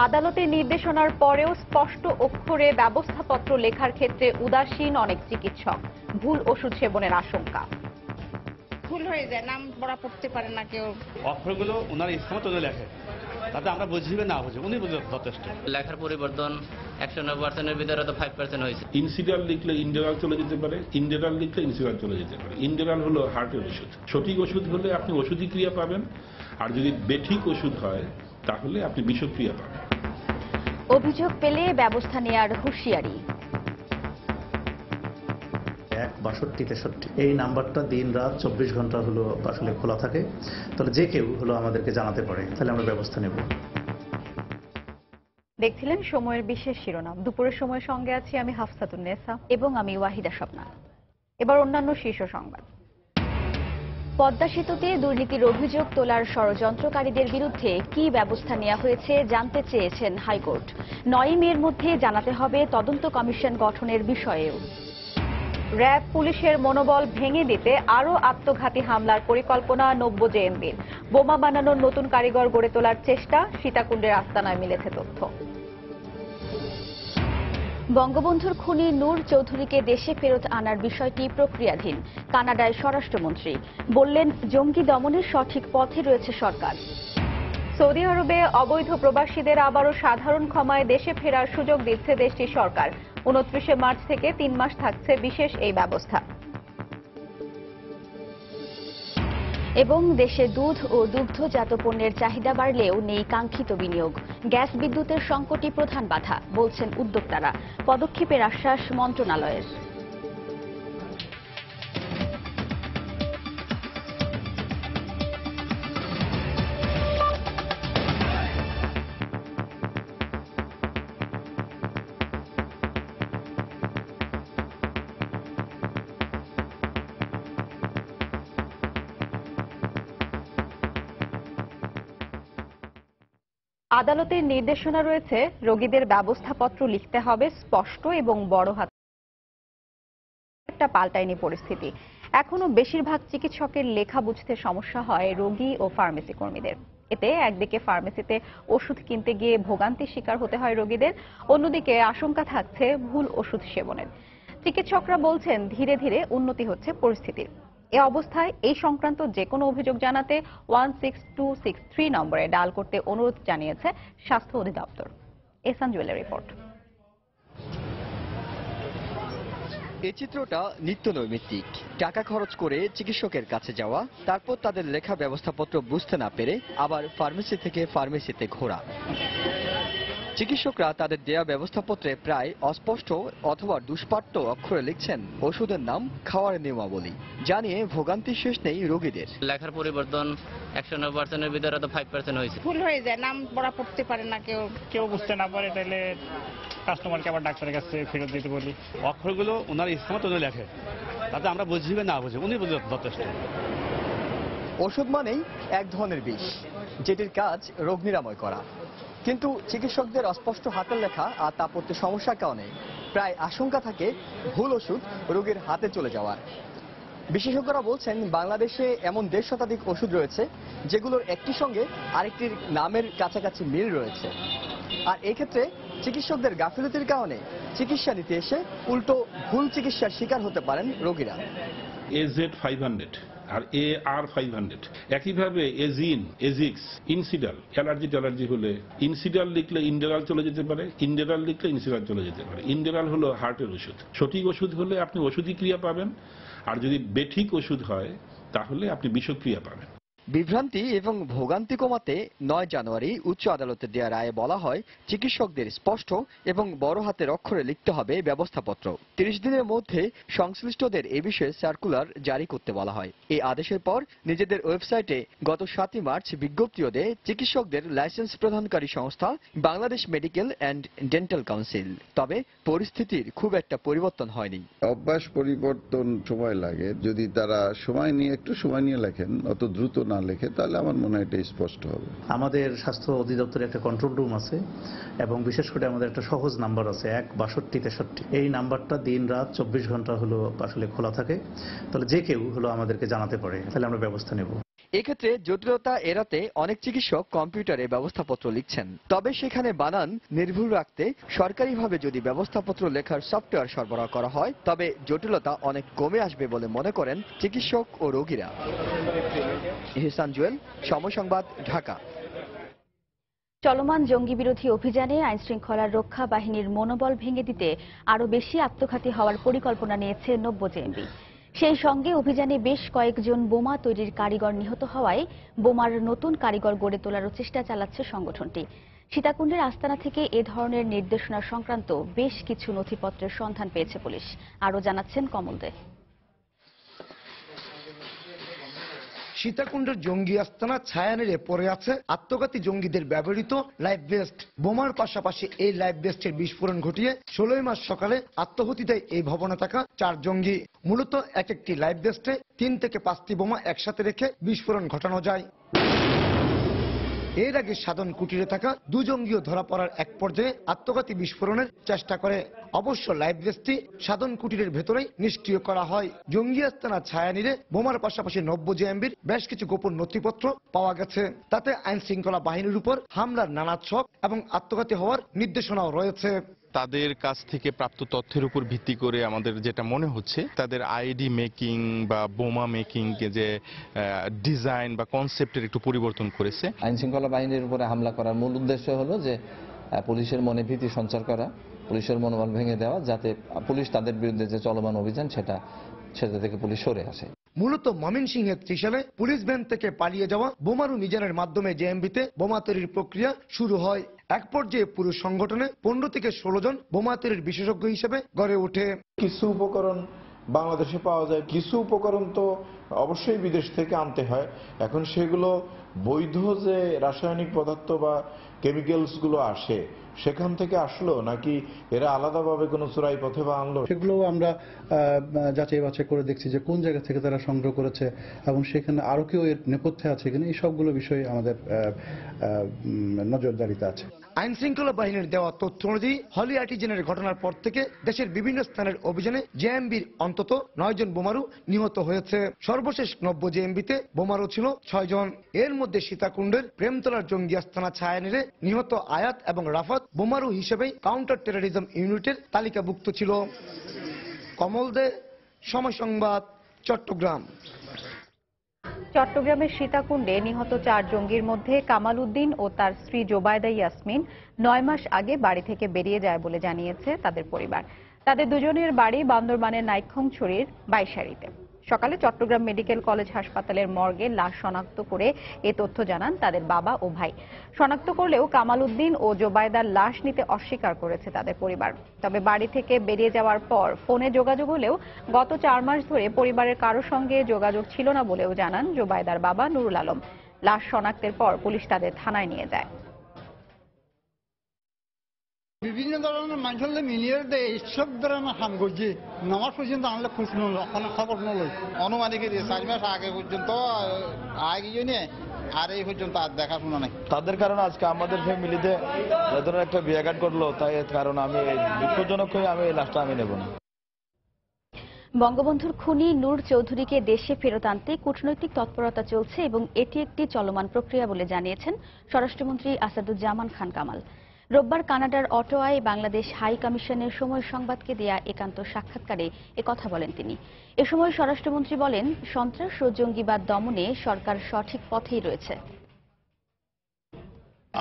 আদালতের নির্দেশনার পরেও স্পষ্ট অক্ষরে ব্যবস্থাপত্র লেখার ক্ষেত্রে উদাসীন অনেক চিকিৎসক, ভুল ওষুধ সেবনের আশঙ্কা। ভুল হয়ে যায়, নাম পড়া পড়তে পারে না কেউ। অক্ষরগুলো ওনার ইচ্ছা মতো লেখে, তাতে আমরা বুঝিবে না বুঝি, উনি বুঝে যথেষ্ট। লেখার পরিবর্তন 190%-এর ভিতরে তো 5% হয়েছে। ইনসিডাল লিখলে ইন্ডেরাল চলে যেতে পারে, ইন্ডেরাল লিখলে ইনসিডাল চলে যেতে পারে। ইন্ডেরাল হলো হার্টের ওষুধ। সঠিক ওষুধ হলে আপনি ওষুধি ক্রিয়া পাবেন, আর যদি বেঠিক ওষুধ হয় তাহলে আপনি বিষক্রিয়া পাবেন। অভিযোগ পেলে ব্যবস্থা নেওয়ার হুঁশিয়ারি। 1-6263 এই নাম্বারটা দিন রাত 24 ঘন্টা হলো আসলে খোলা থাকে। তাহলে যে কেউ হলো আমাদেরকে জানাতে পারে, তাহলে আমরা ব্যবস্থা নেব। দেখছিলেন সময়ের বিশেষ শিরোনাম। দুপুরের সময় সঙ্গে আছি আমি হাফসাতুন্নেসা এবং আমি ওয়াহিদা স্বপ্না। এবার অন্যান্য শীর্ষ সংবাদ। পদ্মা সেতুতে দুর্নীতির অভিযোগ তোলার ষড়যন্ত্রকারীদের বিরুদ্ধে কি ব্যবস্থা নেওয়া হয়েছে জানতে চেয়েছেন হাইকোর্ট। 9 মের মধ্যে জানাতে হবে তদন্ত কমিশন গঠনের বিষয়েও। র্যাব পুলিশের মনোবল ভেঙে দিতে আরও আত্মঘাতী হামলার পরিকল্পনা নব্য জেএমবির। বোমা বানানোর নতুন কারিগর গড়ে তোলার চেষ্টা, সীতাকুণ্ডের আস্তানায় মিলেছে তথ্য। বঙ্গবন্ধুর খুনি নূর চৌধুরীকে দেশে ফেরত আনার বিষয়টি প্রক্রিয়াধীন। কানাডায় স্বরাষ্ট্রমন্ত্রী বললেন, জঙ্গি দমনের সঠিক পথে রয়েছে সরকার। সৌদি আরবে অবৈধ প্রবাসীদের আবারও সাধারণ ক্ষমায় দেশে ফেরার সুযোগ দিচ্ছে দেশটির সরকার। 29 মার্চ থেকে 3 মাস থাকছে বিশেষ এই ব্যবস্থা। এবং দেশে দুধ ও দুগ্ধজাত পণ্যের চাহিদা বাড়লেও নেই কাঙ্ক্ষিত বিনিয়োগ। গ্যাস বিদ্যুতের সংকটই প্রধান বাধা বলছেন উদ্যোক্তারা। পদক্ষেপের আশ্বাস মন্ত্রণালয়ের। আদালতের নির্দেশনা রয়েছে, রোগীদের ব্যবস্থাপত্র লিখতে হবে স্পষ্ট এবং বড় হাতে। একটা পাল্টায়নি পরিস্থিতি। এখনো বেশিরভাগ চিকিৎসকের লেখা বুঝতে সমস্যা হয় রোগী ও ফার্মেসি কর্মীদের। এতে একদিকে ফার্মেসিতে ওষুধ কিনতে গিয়ে ভোগান্তির শিকার হতে হয় রোগীদের, অন্যদিকে আশঙ্কা থাকছে ভুল ওষুধ সেবনের। চিকিৎসকরা বলছেন, ধীরে ধীরে উন্নতি হচ্ছে পরিস্থিতির। এ অবস্থায় এই সংক্রান্ত যে কোনো অভিযোগ জানাতে 16263 নম্বরে ডায়াল করতে অনুরোধ জানিয়েছে স্বাস্থ্য অধিদপ্তর। এহসান জুয়েলের রিপোর্ট। এই চিত্রটা নিত্য নৈমিত্তিক। টাকা খরচ করে চিকিৎসকের কাছে যাওয়া, তারপর তাদের লেখা ব্যবস্থাপত্র বুঝতে না পেরে আবার ফার্মেসি থেকে ফার্মেসিতে ঘোরা। চিকিৎসকরা তাদের দেয়া ব্যবস্থাপত্রে প্রায় অস্পষ্ট অথবা দুষ্পাট্য অক্ষরে লিখছেন ওষুধের নাম, খাওয়ার নিয়মাবলী। জানিয়ে ভোগান্তির শেষ নেই রোগীদের। লেখার পরিবর্তন 190%-এর ভিতরে তো 5% হয়েছে। ভুল হয়ে যায়, নাম পড়া পড়তে পারে না কেউ। কেউ বুঝতে না পারে, তাহলে কাস্টমারকে আবার ডাক্তারের কাছে ফেরত দিতে বলি। অক্ষরগুলো ওনার ইচ্ছা মতো লেখে, তাতে আমরা বুঝিবে না বুঝি, উনি বুঝে যথেষ্ট। ওষুধ মানেই এক ধরনের বিষ, যেটির কাজ রোগ নিরাময় করা। কিন্তু চিকিৎসকদের অস্পষ্ট হাতের লেখা আর তা পড়তে সমস্যার কারণে প্রায় আশঙ্কা থাকে ভুল ওষুধ রোগীর হাতে চলে যাওয়ার। বিশেষজ্ঞরা বলছেন, বাংলাদেশে এমন 1.5 শতাধিক ওষুধ রয়েছে যেগুলোর একটির সঙ্গে আরেকটির নামের কাছাকাছি মিল রয়েছে। আর এক্ষেত্রে চিকিৎসকদের গাফিলতির কারণে চিকিৎসা নিতে এসে উল্টো ভুল চিকিৎসার শিকার হতে পারেন রোগীরা। AZ500 আর AR500, একইভাবে এজিন, এজিক্স, ইনসিডাল, অ্যালার্জি হলে ইনসিডাল লিখলে ইন্ডেরাল চলে যেতে পারে, ইন্ডেরাল লিখলে ইনসিডাল চলে যেতে পারে। ইন্ডেরাল হলো হার্টের ওষুধ। সঠিক ওষুধ হলে আপনি ওষুধি ক্রিয়া পাবেন, আর যদি বেঠিক ওষুধ হয় তাহলে আপনি বিষক্রিয়া পাবেন। বিভ্রান্তি এবং ভোগান্তি কমাতে 9 জানুয়ারি উচ্চ আদালতের দেয়া রায়ে বলা হয়, চিকিৎসকদের স্পষ্ট এবং বড় হাতের অক্ষরে লিখতে হবে ব্যবস্থাপত্র। 30 দিনের মধ্যে সংশ্লিষ্টদের এ বিষয়ে সার্কুলার জারি করতে বলা হয়। এই আদেশের পর নিজেদের ওয়েবসাইটে গত 7 মার্চ বিজ্ঞপ্তিও দেয় চিকিৎসকদের লাইসেন্স প্রদানকারী সংস্থা Bangladesh medical and dental council. তবে পরিস্থিতির খুব একটা পরিবর্তন হয়নি। অভ্যাস পরিবর্তন সময় লাগে। যদি তারা একটু সময় নিয়ে লেখেন, অত দ্রুত না লেখে, তাহলে আমার মনে হয় এটা স্পষ্ট হবে। আমাদের স্বাস্থ্য অধিদপ্তরে একটা কন্ট্রোল রুম আছে এবং বিশেষ করে আমাদের একটা সহজ নাম্বার আছে 1-6263। এই নাম্বারটা দিন রাত 24 ঘন্টা হলো আসলে খোলা থাকে। তাহলে যে কেউ হলো আমাদেরকে জানাতে পারে, তাহলে আমরা ব্যবস্থা নেব। এক্ষেত্রে জটিলতা এড়াতে অনেক চিকিৎসক কম্পিউটারে ব্যবস্থাপত্র লিখছেন। তবে সেখানে বানান নির্ভুল রাখতে সরকারিভাবে যদি ব্যবস্থাপত্র লেখার সফটওয়্যার সরবরাহ করা হয় তবে জটিলতা অনেক কমে আসবে বলে মনে করেন চিকিৎসক ও রোগীরা। ইহসান জুয়েল, সময় সংবাদ, ঢাকা। চলমান জঙ্গি বিরোধী অভিযানে আইনশৃঙ্খলা রক্ষা বাহিনীর মনোবল ভেঙে দিতে আরও বেশি আত্মঘাতী হওয়ার পরিকল্পনা নিয়েছে নব্য জেএমবি। সেই সঙ্গে অভিযানে বেশ কয়েকজন বোমা তৈরির কারিগর নিহত হওয়ায় বোমার নতুন কারিগর গড়ে তোলারও চেষ্টা চালাচ্ছে সংগঠনটি। সীতাকুণ্ডের আস্তানা থেকে এ ধরনের নির্দেশনা সংক্রান্ত বেশ কিছু নথিপত্রের সন্ধান পেয়েছে পুলিশ। আরও জানাচ্ছেন কমল দে। সীতাকুণ্ডের জঙ্গি আস্তানা ছায়ানেড়ে পড়ে আছে আত্মঘাতী জঙ্গিদের ব্যবহৃত লাইভ বেস্ট বোমার পাশাপাশি এই লাইভ বেস্টের বিস্ফোরণ ঘটিয়ে 16 মার্চ সকালে আত্মঘাতী দেয় এই ভবনে থাকা 4 জঙ্গি। মূলত এক একটি লাইভ বেস্টে 3 থেকে 5টি বোমা একসাথে রেখে বিস্ফোরণ ঘটানো যায়। এর আগে সাধন কুটিরে থাকা 2 জঙ্গিও ধরা পড়ার এক পর্যায়ে আত্মঘাতী বিস্ফোরণের চেষ্টা করে। অবশ্য লাইভ বেস্টটি সাধন কুটিরের ভেতরেই নিষ্ক্রিয় করা হয়। জঙ্গি আস্তানা ছায়ানিরে বোমার পাশাপাশি নব্য জেএমবির বেশ কিছু গোপন নথিপত্র পাওয়া গেছে। তাতে আইন শৃঙ্খলা বাহিনীর উপর হামলার নানা ছক এবং আত্মঘাতী হওয়ার নির্দেশনাও রয়েছে। তাদের কাছ থেকে প্রাপ্ত তথ্যের উপর ভিত্তি করে আমাদের যেটা মনে হচ্ছে তাদের আইডি মেকিং বা বোমা মেকিং যে ডিজাইন বা কনসেপ্টের একটু পরিবর্তন করেছে। আইন শৃঙ্খলা বাহিনীর উপরে হামলা করার মূল উদ্দেশ্য হলো যে পুলিশের মনে ভীতি সঞ্চার করা, পুলিশের মনোবল ভেঙে দেওয়া, যাতে পুলিশ তাদের বিরুদ্ধে যে চলমান অভিযান সেটা থেকে পুলিশ সরে আসে। মূলত ময়মনসিংহের ত্রিশালে পুলিশ ভ্যান থেকে পালিয়ে যাওয়া বোমারু মিজানের মাধ্যমে জেএমবিতে বোমা তৈরির প্রক্রিয়া শুরু হয়। এক পর্যায়ে পুরো সংগঠনে 15 থেকে 16 জন বোমা তৈরির বিশেষজ্ঞ হিসেবে গড়ে ওঠে। কিছু উপকরণ বাংলাদেশে পাওয়া যায়, কিছু উপকরণ তো অবশ্যই বিদেশ থেকে আনতে হয়। এখন সেগুলো বৈধ যে রাসায়নিক পদার্থ বা কেমিক্যালস গুলো আসে সেখান থেকে আসলো নাকি এরা আলাদাভাবে কোনো চোরাই পথে বা আনলো, সেগুলো আমরা যাচাই বাছাই করে দেখছি যে কোন জায়গা থেকে তারা সংগ্রহ করেছে এবং সেখানে আরো কেউ এর নেপথ্যে আছে কিনা, এই সবগুলো বিষয়ে আমাদের নজরদারিতে আছে। আইন শৃঙ্খলা বাহিনীর দেওয়া তথ্য অনুযায়ী হলি আর্টিজেনের ঘটনার পর থেকে দেশের বিভিন্ন স্থানের অভিযানে জেএমবির অন্তত 9 জন বোমারু নিহত হয়েছে। সর্বশেষ নব্য জেএমবিতে বোমারু ছিল 6 জন। এর মধ্যে সীতাকুণ্ডের প্রেমতলার জঙ্গি আস্তানা ছায়ানিরে নিহত আয়াত এবং রাফাত বোমারু হিসেবেই কাউন্টার টেরোরিজম ইউনিটের তালিকাভুক্ত ছিল। কমল দে, সময় সংবাদ, চট্টগ্রাম। চট্টগ্রামের সীতাকুণ্ডে নিহত 4 জঙ্গির মধ্যে কামাল উদ্দিন ও তার স্ত্রী জোবায়দা ইয়াসমিন 9 মাস আগে বাড়ি থেকে বেরিয়ে যায় বলে জানিয়েছে তাদের পরিবার। তাদের দুজনের বাড়ি বান্দরবানের নাইক্ষ্যংছড়ির বাইশারিতে। সকালে চট্টগ্রাম মেডিকেল কলেজ হাসপাতালের মর্গে লাশ শনাক্ত করে এ তথ্য জানান তাদের বাবা ও ভাই। শনাক্ত করলেও কামাল উদ্দিন ও জোবায়দার লাশ নিতে অস্বীকার করেছে তাদের পরিবার। তবে বাড়ি থেকে বেরিয়ে যাওয়ার পর ফোনে যোগাযোগ হলেও গত 4 মাস ধরে পরিবারের কারো সঙ্গে যোগাযোগ ছিল না বলেও জানান জোবায়দার বাবা নুরুল আলম। লাশ শনাক্তের পর পুলিশ তাদের থানায় নিয়ে যায়। বিভিন্ন ধরনের মানুষের মিলিয়ে দেয় সব ধরনের হাম করছে, নামাজ পর্যন্ত আনলে খুশ নল, খবর নল। অনুমানিক 4 মাস আগে পর্যন্ত আগে নিয়ে আর এই পর্যন্ত আর দেখাশোনা নাই। তাদের কারণে আজকে আমাদের ফ্যামিলিতে এ ধরনের একটা বিয়াঘাত করলো, তাই কারণ আমি দুঃখজনক হয়ে আমি এই লাশটা আমি নেব না। বঙ্গবন্ধুর খুনি নূর চৌধুরীকে দেশে ফেরত আনতে কূটনৈতিক তৎপরতা চলছে এবং এটি একটি চলমান প্রক্রিয়া বলে জানিয়েছেন স্বরাষ্ট্রমন্ত্রী আসাদুজ্জামান খান কামাল। রোববার কানাডার অটোয়ায় বাংলাদেশ হাই কমিশনের সময় সংবাদকে দেয়া একান্ত সাক্ষাৎকারে একথা বলেন তিনি। এ সময় স্বরাষ্ট্রমন্ত্রী বলেন, সন্ত্রাস ও জঙ্গিবাদ দমনে সরকার সঠিক পথেই রয়েছে।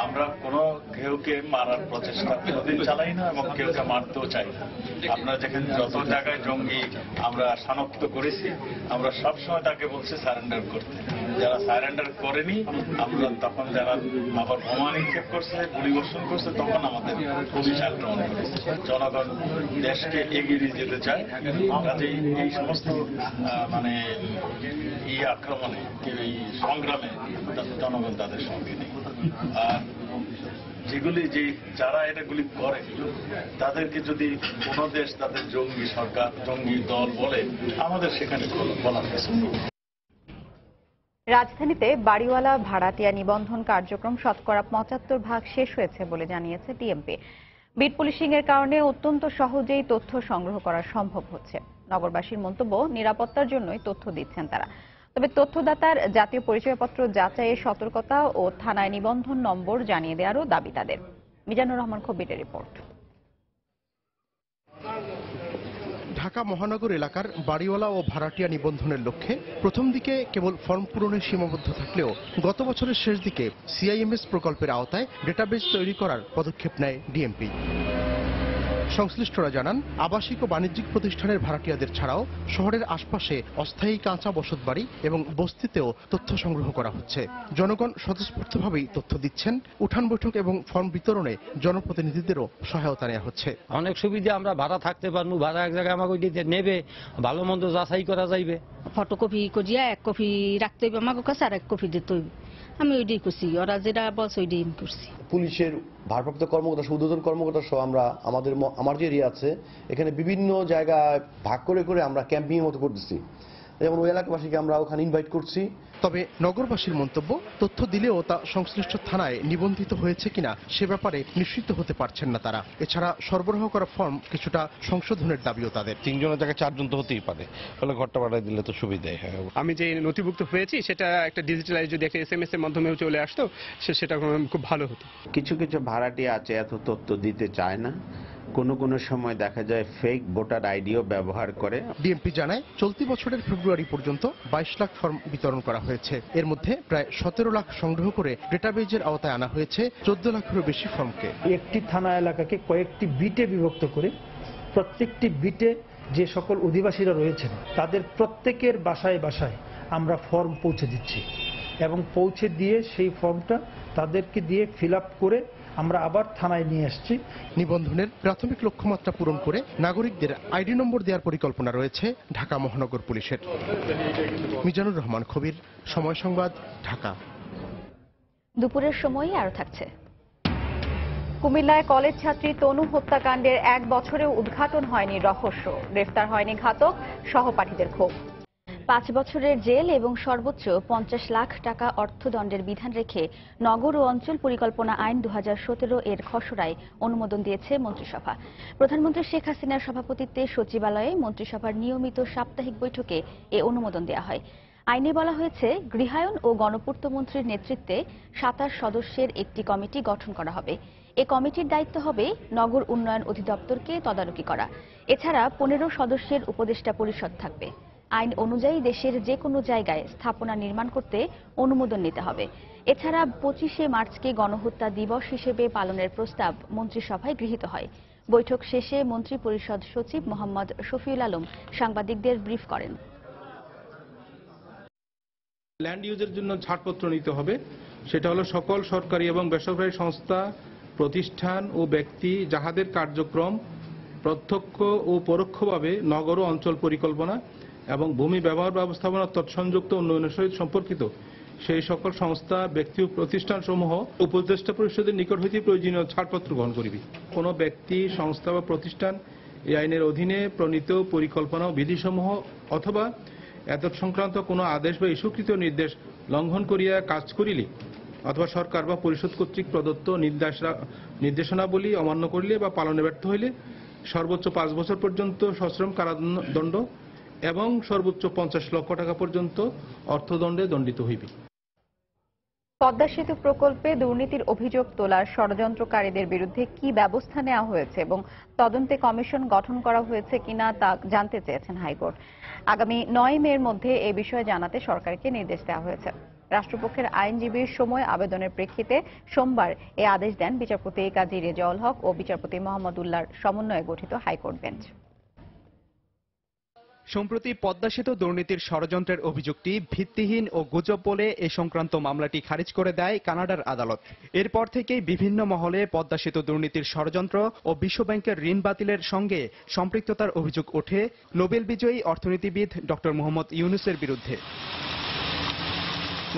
আমরা কোনো কেউকে মারার প্রচেষ্টা কোনোদিন চালাই না এবং কেউকে মারতেও চাই না। আপনারা যেখানে যত জায়গায় জঙ্গি আমরা শনাক্ত করেছি আমরা সবসময় তাকে বলছি সারেন্ডার করতে। যারা সারেন্ডার করেনি আমরা তখন যারা আবার বোমা নিক্ষেপ করছে, গুলিবর্ষণ করছে, তখন আমাদের পুলিশ আক্রমণ করেছে। জনগণ দেশকে এগিয়ে নিয়ে যেতে চায়, কাজেই এই সমস্ত মানে এই আক্রমণে এই সংগ্রামে জনগণ তাদের সঙ্গে নেই। আর যেগুলি যারা এটাগুলি করে তাদেরকে যদি কোন দেশ তাদের জঙ্গি সরকার জঙ্গি দল বলে আমাদের সেখানে বলা হয়েছে। রাজধানীতে বাড়িওয়ালা ভাড়াটিয়া নিবন্ধন কার্যক্রম শতকরা 75% শেষ হয়েছে বলে জানিয়েছে ডিএমপি। বিট পুলিশিং এর কারণে অত্যন্ত সহজেই তথ্য সংগ্রহ করা সম্ভব হচ্ছে। নগরবাসীর মন্তব্য, নিরাপত্তার জন্যই তথ্য দিচ্ছেন তারা। তবে তথ্যদাতার জাতীয় পরিচয়পত্র যাচাইয়ের সতর্কতা ও থানায় নিবন্ধন নম্বর জানিয়ে দেওয়ারও দাবি তাদের। মিজানুর রহমান খবিরের রিপোর্ট। ঢাকা মহানগর এলাকার বাড়িওয়ালা ও ভাড়াটিয়া নিবন্ধনের লক্ষ্যে প্রথম দিকে কেবল ফর্ম পূরণে সীমাবদ্ধ থাকলেও গত বছরের শেষ দিকে সিআইএমএস প্রকল্পের আওতায় ডেটাবেস তৈরি করার পদক্ষেপ নেয় ডিএমপি। সংশ্লিষ্টরা জানান, আবাসিক ও বাণিজ্যিক প্রতিষ্ঠানের ভাড়াটিয়াদের ছাড়াও শহরের আশপাশে অস্থায়ী কাঁচা বসতবাড়ি এবং বস্তিতেও তথ্য সংগ্রহ করা হচ্ছে। জনগণ স্বতঃস্ফূর্তভাবেই তথ্য দিচ্ছেন। উঠান বৈঠক এবং ফর্ম বিতরণে জনপ্রতিনিধিদেরও সহায়তা নেওয়া হচ্ছে। অনেক সুবিধা, আমরা ভাড়া থাকতে পারবো, ভাড়া এক জায়গায় আমাকে দিতে নেবে, ভালো মন্দ যাচাই করা যাইবে। ফটোকপি করিয়া 1 কপি রাখতে হইবে আমার কাছে, আর 1 কপি দিতে হইবে। আমি ওইটাই করছি, ওরা যেটা বলছে ওইটাই করছি। পুলিশের ভারপ্রাপ্ত কর্মকর্তা, ঊর্ধ্বতন কর্মকর্তা সহ আমরা আমার যে এরিয়া আছে এখানে বিভিন্ন জায়গায় ভাগ করে করে আমরা ক্যাম্পিং এর মতো করতেছি। যেমন ওই এলাকাবাসীকে আমরা ওখানে ইনভাইট করছি। তবে নগরবাসীর মন্তব্য, তথ্য দিলেও তা সংশ্লিষ্ট থানায় নিবন্ধিত হয়েছে কিনা সে ব্যাপারে নিশ্চিত হতে পারছেন না তারা। এছাড়া সরবরাহ করা ফর্ম কিছুটা সংশোধনের দাবিও তাদের। 3 জনের জায়গায় 4 জন তো হতেই পারে, ফলে ঘরটা বাড়াই দিলে তো সুবিধাই হয়। আমি যে নথিভুক্ত হয়েছি সেটা একটা ডিজিটালাইজ যদি একটা SMS এর মাধ্যমে চলে আসতো সেটা খুব ভালো হতো। কিছু কিছু ভাড়াটিয়া আছে এত তথ্য দিতে চায় না, কোনো সময় দেখা যায় ফেক ভোটার আইডিও ব্যবহার করে। ডিএমপি জানায়, চলতি বছরের ফেব্রুয়ারি পর্যন্ত 22 লাখ ফর্ম বিতরণ করা হয়েছে। এর মধ্যে প্রায় 17 লাখ সংগ্রহ করে ডেটাবেজের আওতায় আনা হয়েছে 14 লাখেরও বেশি ফর্মকে। একটি থানা এলাকাকে কয়েকটি বিটে বিভক্ত করে প্রত্যেকটি বিটে যে সকল অধিবাসীরা রয়েছেন তাদের প্রত্যেকের বাসায় বাসায় আমরা ফর্ম পৌঁছে দিচ্ছি এবং পৌঁছে দিয়ে সেই ফর্মটা তাদেরকে দিয়ে ফিল আপ করে আমরা আবার থানায় নিয়ে আসছি। নিবন্ধনের প্রাথমিক লক্ষ্যমাত্রা পূরণ করে নাগরিকদের আইডি নম্বর দেওয়ার পরিকল্পনা রয়েছে ঢাকা মহানগর পুলিশের। মিজানুর রহমান খবির, সময় সংবাদ, ঢাকা। দুপুরের সময় আরো থাকছে। কুমিল্লায় কলেজ ছাত্রী তনু হত্যাকাণ্ডের 1 বছরেও উদ্ঘাটন হয়নি রহস্য। গ্রেফতার হয়নি ঘাতক, সহপাঠীদের ক্ষোভ। 5 বছরের জেল এবং সর্বোচ্চ 50 লাখ টাকা অর্থদণ্ডের বিধান রেখে নগর ও অঞ্চল পরিকল্পনা আইন 2017 এর খসড়ায় অনুমোদন দিয়েছে মন্ত্রিসভা। প্রধানমন্ত্রী শেখ হাসিনার সভাপতিত্বে সচিবালয়ে মন্ত্রিসভার নিয়মিত সাপ্তাহিক বৈঠকে এ অনুমোদন দেওয়া হয়। আইনে বলা হয়েছে, গৃহায়ন ও গণপূর্ত মন্ত্রীর নেতৃত্বে 27 সদস্যের একটি কমিটি গঠন করা হবে। এ কমিটির দায়িত্ব হবে নগর উন্নয়ন অধিদপ্তরকে তদারকি করা। এছাড়া 15 সদস্যের উপদেষ্টা পরিষদ থাকবে। আইন অনুযায়ী দেশের যে কোনো জায়গায় স্থাপনা নির্মাণ করতে অনুমোদন নিতে হবে। এছাড়া 25শে মার্চকে গণহত্যা দিবস হিসেবে পালনের প্রস্তাব মন্ত্রিসভায় গৃহীত হয়। বৈঠক শেষে মন্ত্রী পরিষদ সচিব মোহাম্মদ শফিউল আলম সাংবাদিকদের ব্রিফ করেন। ল্যান্ড ইউজের জন্য ছাড়পত্র নিতে হবে, সেটা হলো সকল সরকারি এবং বেসরকারি সংস্থা, প্রতিষ্ঠান ও ব্যক্তি যাহাদের কার্যক্রম প্রত্যক্ষ ও পরোক্ষভাবে নগর ও অঞ্চল পরিকল্পনা এবং ভূমি ব্যবহার ব্যবস্থাপনা তৎসংযুক্ত উন্নয়নের সহিত সম্পর্কিত সেই সকল সংস্থা, ব্যক্তি ও প্রতিষ্ঠান সমূহ উপদেষ্টা পরিষদের নিকট হইতে প্রয়োজনীয় ছাড়পত্র গ্রহণ করিবে। কোনো ব্যক্তি, সংস্থা বা প্রতিষ্ঠান এই আইনের অধীনে প্রণীত পরিকল্পনা ও বিধিসমূহ অথবা এতৎ সংক্রান্ত কোনো আদেশ বা ইস্যুকৃত নির্দেশ লঙ্ঘন করিয়া কাজ করিলে অথবা সরকার বা পরিষদ কর্তৃক প্রদত্ত নির্দেশনাবলী অমান্য করিলে বা পালনে ব্যর্থ হইলে সর্বোচ্চ 5 বছর পর্যন্ত সশ্রম কারাদণ্ড এবং সর্বোচ্চ 50 লক্ষ টাকা পর্যন্ত অর্থদণ্ডে দণ্ডিত হইবে। পদ্মা সেতু প্রকল্পে দুর্নীতির অভিযোগ তোলার ষড়যন্ত্রকারীদের বিরুদ্ধে কি ব্যবস্থা নেওয়া হয়েছে এবং তদন্তে কমিশন গঠন করা হয়েছে কিনা তা জানতে চেয়েছেন হাইকোর্ট। আগামী 9 মের মধ্যে এ বিষয়ে জানাতে সরকারকে নির্দেশ দেওয়া হয়েছে। রাষ্ট্রপক্ষের আইনজীবীর সময় আবেদনের প্রেক্ষিতে সোমবার এ আদেশ দেন বিচারপতি কাজী রেজাউল হক ও বিচারপতি মোহাম্মদ উল্লাহর সমন্বয়ে গঠিত হাইকোর্ট বেঞ্চ। সম্প্রতি পদ্মা সেতু দুর্নীতির ষড়যন্ত্রের অভিযোগটি ভিত্তিহীন ও গুজব বলে এ সংক্রান্ত মামলাটি খারিজ করে দেয় কানাডার আদালত। এরপর থেকেই বিভিন্ন মহলে পদ্মা সেতু দুর্নীতির ষড়যন্ত্র ও বিশ্বব্যাংকের ঋণ বাতিলের সঙ্গে সম্পৃক্ততার অভিযোগ ওঠে নোবেল বিজয়ী অর্থনীতিবিদ ডক্টর মোহাম্মদ ইউনূসের বিরুদ্ধে।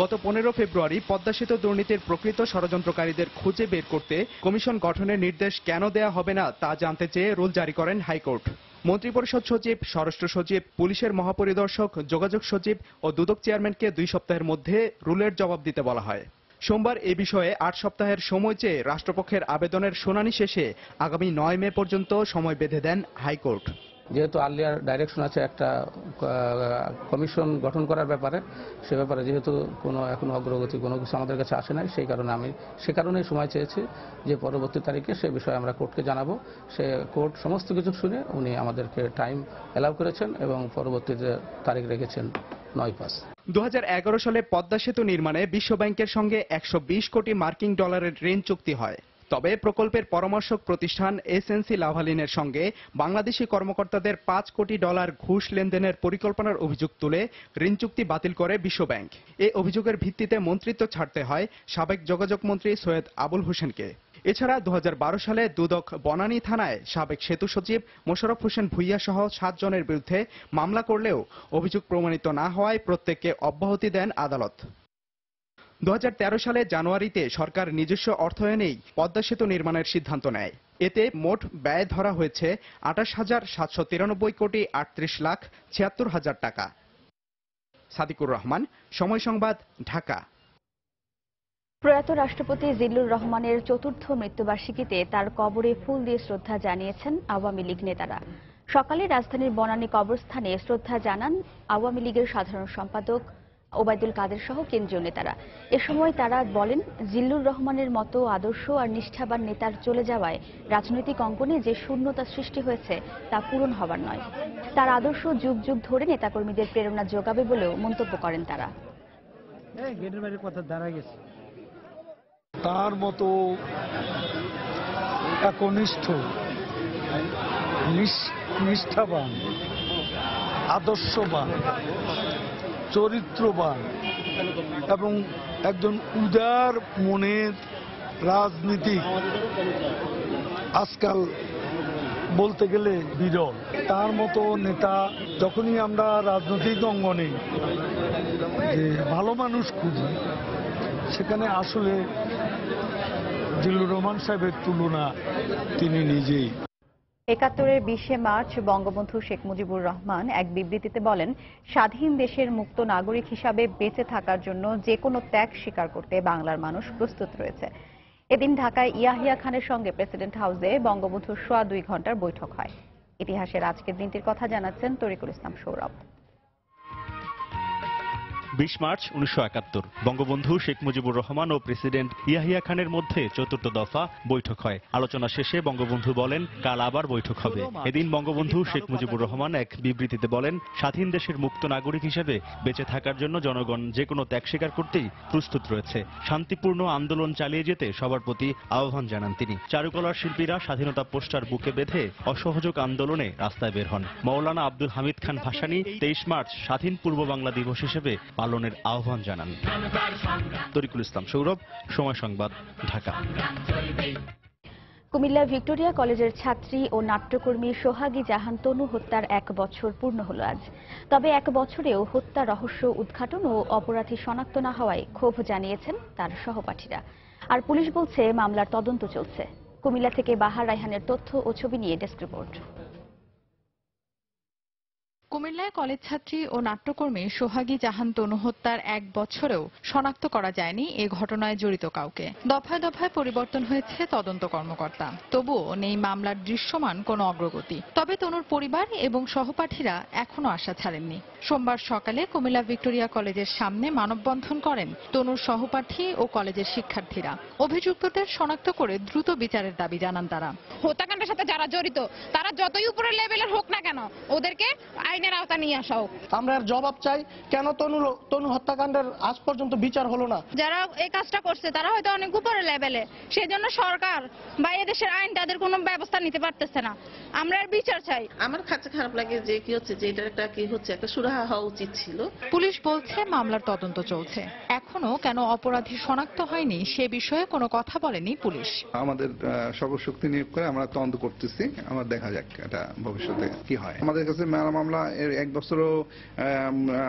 গত 15 ফেব্রুয়ারি পদ্মা সেতু দুর্নীতির প্রকৃত ষড়যন্ত্রকারীদের খুঁজে বের করতে কমিশন গঠনের নির্দেশ কেন দেয়া হবে না তা জানতে চেয়ে রুল জারি করেন হাইকোর্ট। মন্ত্রিপরিষদ সচিব, স্বরাষ্ট্র সচিব, পুলিশের মহাপরিদর্শক, যোগাযোগ সচিব ও দুদক চেয়ারম্যানকে 2 সপ্তাহের মধ্যে রুলের জবাব দিতে বলা হয়। সোমবার এ বিষয়ে 8 সপ্তাহের সময় চেয়ে রাষ্ট্রপক্ষের আবেদনের শুনানি শেষে আগামী 9 মে পর্যন্ত সময় বেঁধে দেন হাইকোর্ট। যেহেতু আর্লিয়ার ডাইরেকশন আছে একটা কমিশন গঠন করার ব্যাপারে, সে ব্যাপারে যেহেতু কোনো এখনো অগ্রগতি কোনো কিছু আমাদের কাছে আসে নাই, সে কারণেই সময় চেয়েছি যে পরবর্তী তারিখে সে বিষয়ে আমরা কোর্টকে জানাবো। সে কোর্ট সমস্ত কিছু শুনে উনি আমাদেরকে টাইম অ্যালাউ করেছেন এবং পরবর্তীতে তারিখ রেখেছেন 9/5। 2011 সালে পদ্মা সেতু নির্মাণে বিশ্বব্যাংকের সঙ্গে 120 কোটি মার্কিন ডলারের ঋণ চুক্তি হয়। তবে প্রকল্পের পরামর্শক প্রতিষ্ঠান এসএনসি লাভালিনের সঙ্গে বাংলাদেশি কর্মকর্তাদের 5 কোটি ডলার ঘুষ লেনদেনের পরিকল্পনার অভিযোগ তুলে ঋণ চুক্তি বাতিল করে বিশ্বব্যাংক। এই অভিযোগের ভিত্তিতে মন্ত্রিত্ব ছাড়তে হয় সাবেক যোগাযোগ মন্ত্রী সৈয়দ আবুল হোসেনকে। এছাড়া 2012 সালে দুদক বনানী থানায় সাবেক সেতু সচিব মোশাররফ হোসেন ভূঁইয়া সহ 7 জনের বিরুদ্ধে মামলা করলেও অভিযোগ প্রমাণিত না হওয়ায় প্রত্যেককে অব্যাহতি দেন আদালত। 2013 সালে জানুয়ারিতে সরকার নিজস্ব অর্থায়নেই পদ্মা সেতু নির্মাণের সিদ্ধান্ত নেয়। এতে মোট ব্যয় ধরা হয়েছে 28,793 কোটি 38,76,000 টাকা। সাদিকুর রহমান, সময় সংবাদ, ঢাকা। প্রয়াত রাষ্ট্রপতি জিল্লুর রহমানের 4র্থ মৃত্যুবার্ষিকীতে তার কবরে ফুল দিয়ে শ্রদ্ধা জানিয়েছেন আওয়ামী লীগ নেতারা। সকালে রাজধানীর বনানী কবরস্থানে শ্রদ্ধা জানান আওয়ামী লীগের সাধারণ সম্পাদক ওবায়দুল কাদের সহ কেন্দ্রীয় নেতারা। এ সময় তারা বলেন, জিল্লুর রহমানের মতো আদর্শ আর নিষ্ঠাবান নেতার চলে যাওয়ায় রাজনৈতিক অঙ্গনে যে শূন্যতা সৃষ্টি হয়েছে তা পূরণ হবার নয়। তার আদর্শ যুগ যুগ ধরে নেতাকর্মীদের প্রেরণা যোগাবে বলেও মন্তব্য করেন তারা। তার মতো একনিষ্ঠ, নিষ্ঠাবান, আদর্শবান, চরিত্রবান এবং একজন উদার মনের রাজনীতিক আজকাল বলতে গেলে বিরল। তার মতো নেতা যখনই আমরা রাজনৈতিক অঙ্গনে যে ভালো মানুষ খুঁজি, সেখানে আসলে জিল্লুর রহমান সাহেবের তুলনা তিনি নিজেই। ৭১-এর 20শে মার্চ বঙ্গবন্ধু শেখ মুজিবুর রহমান এক বিবৃতিতে বলেন, স্বাধীন দেশের মুক্ত নাগরিক হিসাবে বেঁচে থাকার জন্য যে কোনো ত্যাগ স্বীকার করতে বাংলার মানুষ প্রস্তুত রয়েছে। এদিন ঢাকায় ইয়াহিয়া খানের সঙ্গে প্রেসিডেন্ট হাউসে বঙ্গবন্ধুর 2.5 ঘণ্টার বৈঠক হয়। ইতিহাসের আজকের দিনটির কথা জানাচ্ছেন তরিকুল ইসলাম সৌরভ। 20 মার্চ 1971 বঙ্গবন্ধু শেখ মুজিবুর রহমান ও প্রেসিডেন্ট ইয়াহিয়া খানের মধ্যে 4র্থ দফা বৈঠক হয়। আলোচনা শেষে বঙ্গবন্ধু বলেন, কাল আবার বৈঠক হবে। এদিন বঙ্গবন্ধু শেখ মুজিবুর রহমান এক বিবৃতিতে বলেন, স্বাধীন দেশের মুক্ত নাগরিক হিসেবে বেঁচে থাকার জন্য জনগণ যে কোনো ত্যাগ স্বীকার করতেই প্রস্তুত রয়েছে। শান্তিপূর্ণ আন্দোলন চালিয়ে যেতে সবার প্রতি আহ্বান জানান তিনি। চারুকলার শিল্পীরা স্বাধীনতা পোস্টার বুকে বেঁধে অসহযোগ আন্দোলনে রাস্তায় বের হন। মৌলানা আব্দুল হামিদ খান ভাসানী 23 মার্চ স্বাধীন পূর্ব বাংলা দিবস হিসেবে পালনের আহ্বান জানান। তরিকুল ইসলাম সৌরভ, সময় সংবাদ, ঢাকা। কুমিল্লা ভিক্টোরিয়া কলেজের ছাত্রী ও নাট্যকর্মী সোহাগী জাহান তনু হত্যার 1 বছর পূর্ণ হল আজ। তবে 1 বছরেও হত্যা রহস্য উদ্ঘাটন ও অপরাধী শনাক্ত না হওয়ায় ক্ষোভ জানিয়েছেন তার সহপাঠীরা। আর পুলিশ বলছে মামলার তদন্ত চলছে। কুমিল্লা থেকে বাহার রায়হানের তথ্য ও ছবি নিয়ে ডেস্ক রিপোর্ট। কুমিল্লায় কলেজ ছাত্রী ও নাট্যকর্মী সোহাগী জাহান তনু হত্যার 1 বছরেও শনাক্ত করা যায়নি এ ঘটনায় জড়িত কাউকে। দফায় দফায় পরিবর্তন হয়েছে তদন্ত কর্মকর্তা, তবুও নেই মামলার দৃশ্যমান কোনো অগ্রগতি। তবে তনুর পরিবার এবং সহপাঠীরা এখনো আশা ছাড়েননি। সোমবার সকালে কুমিল্লা ভিক্টোরিয়া কলেজের সামনে মানববন্ধন করেন তনুর সহপাঠী ও কলেজের শিক্ষার্থীরা। অভিযুক্তদের শনাক্ত করে দ্রুত বিচারের দাবি জানান তারা। হত্যাকাণ্ডের সাথে যারা জড়িত তারা যতই উপরের লেভেলের হোক না কেন, ওদেরকে আইনের আওতা নিয়ে আসা হোক। আমরা জবাব চাই, কেন তনু হত্যাকাণ্ডের আজ পর্যন্ত বিচার হলো না? যারা এই কাজটা করছে তারা হয়তো অনেক উপরের লেভেলে, সেই জন্য সরকার বা এদেশের আইন তাদের কোনো ব্যবস্থা নিতে পারতেছে না। আমরা এর বিচার চাই। আমার কাছে খারাপ লাগে যে কি হচ্ছে, যে এটা একটা কি হচ্ছে, একটা সুরাহা হওয়া উচিত ছিল। পুলিশ বলছে মামলার তদন্ত চলছে। এখনো কেন অপরাধী শনাক্ত হয়নি সে বিষয়ে কোনো কথা বলেনি পুলিশ। আমাদের সকল শক্তি নিয়োগ করে আমরা তদন্ত করতেছি, আমরা দেখা যাক এটা ভবিষ্যতে কি হয়। আমাদের কাছে মেলা মামলা 1 বছরও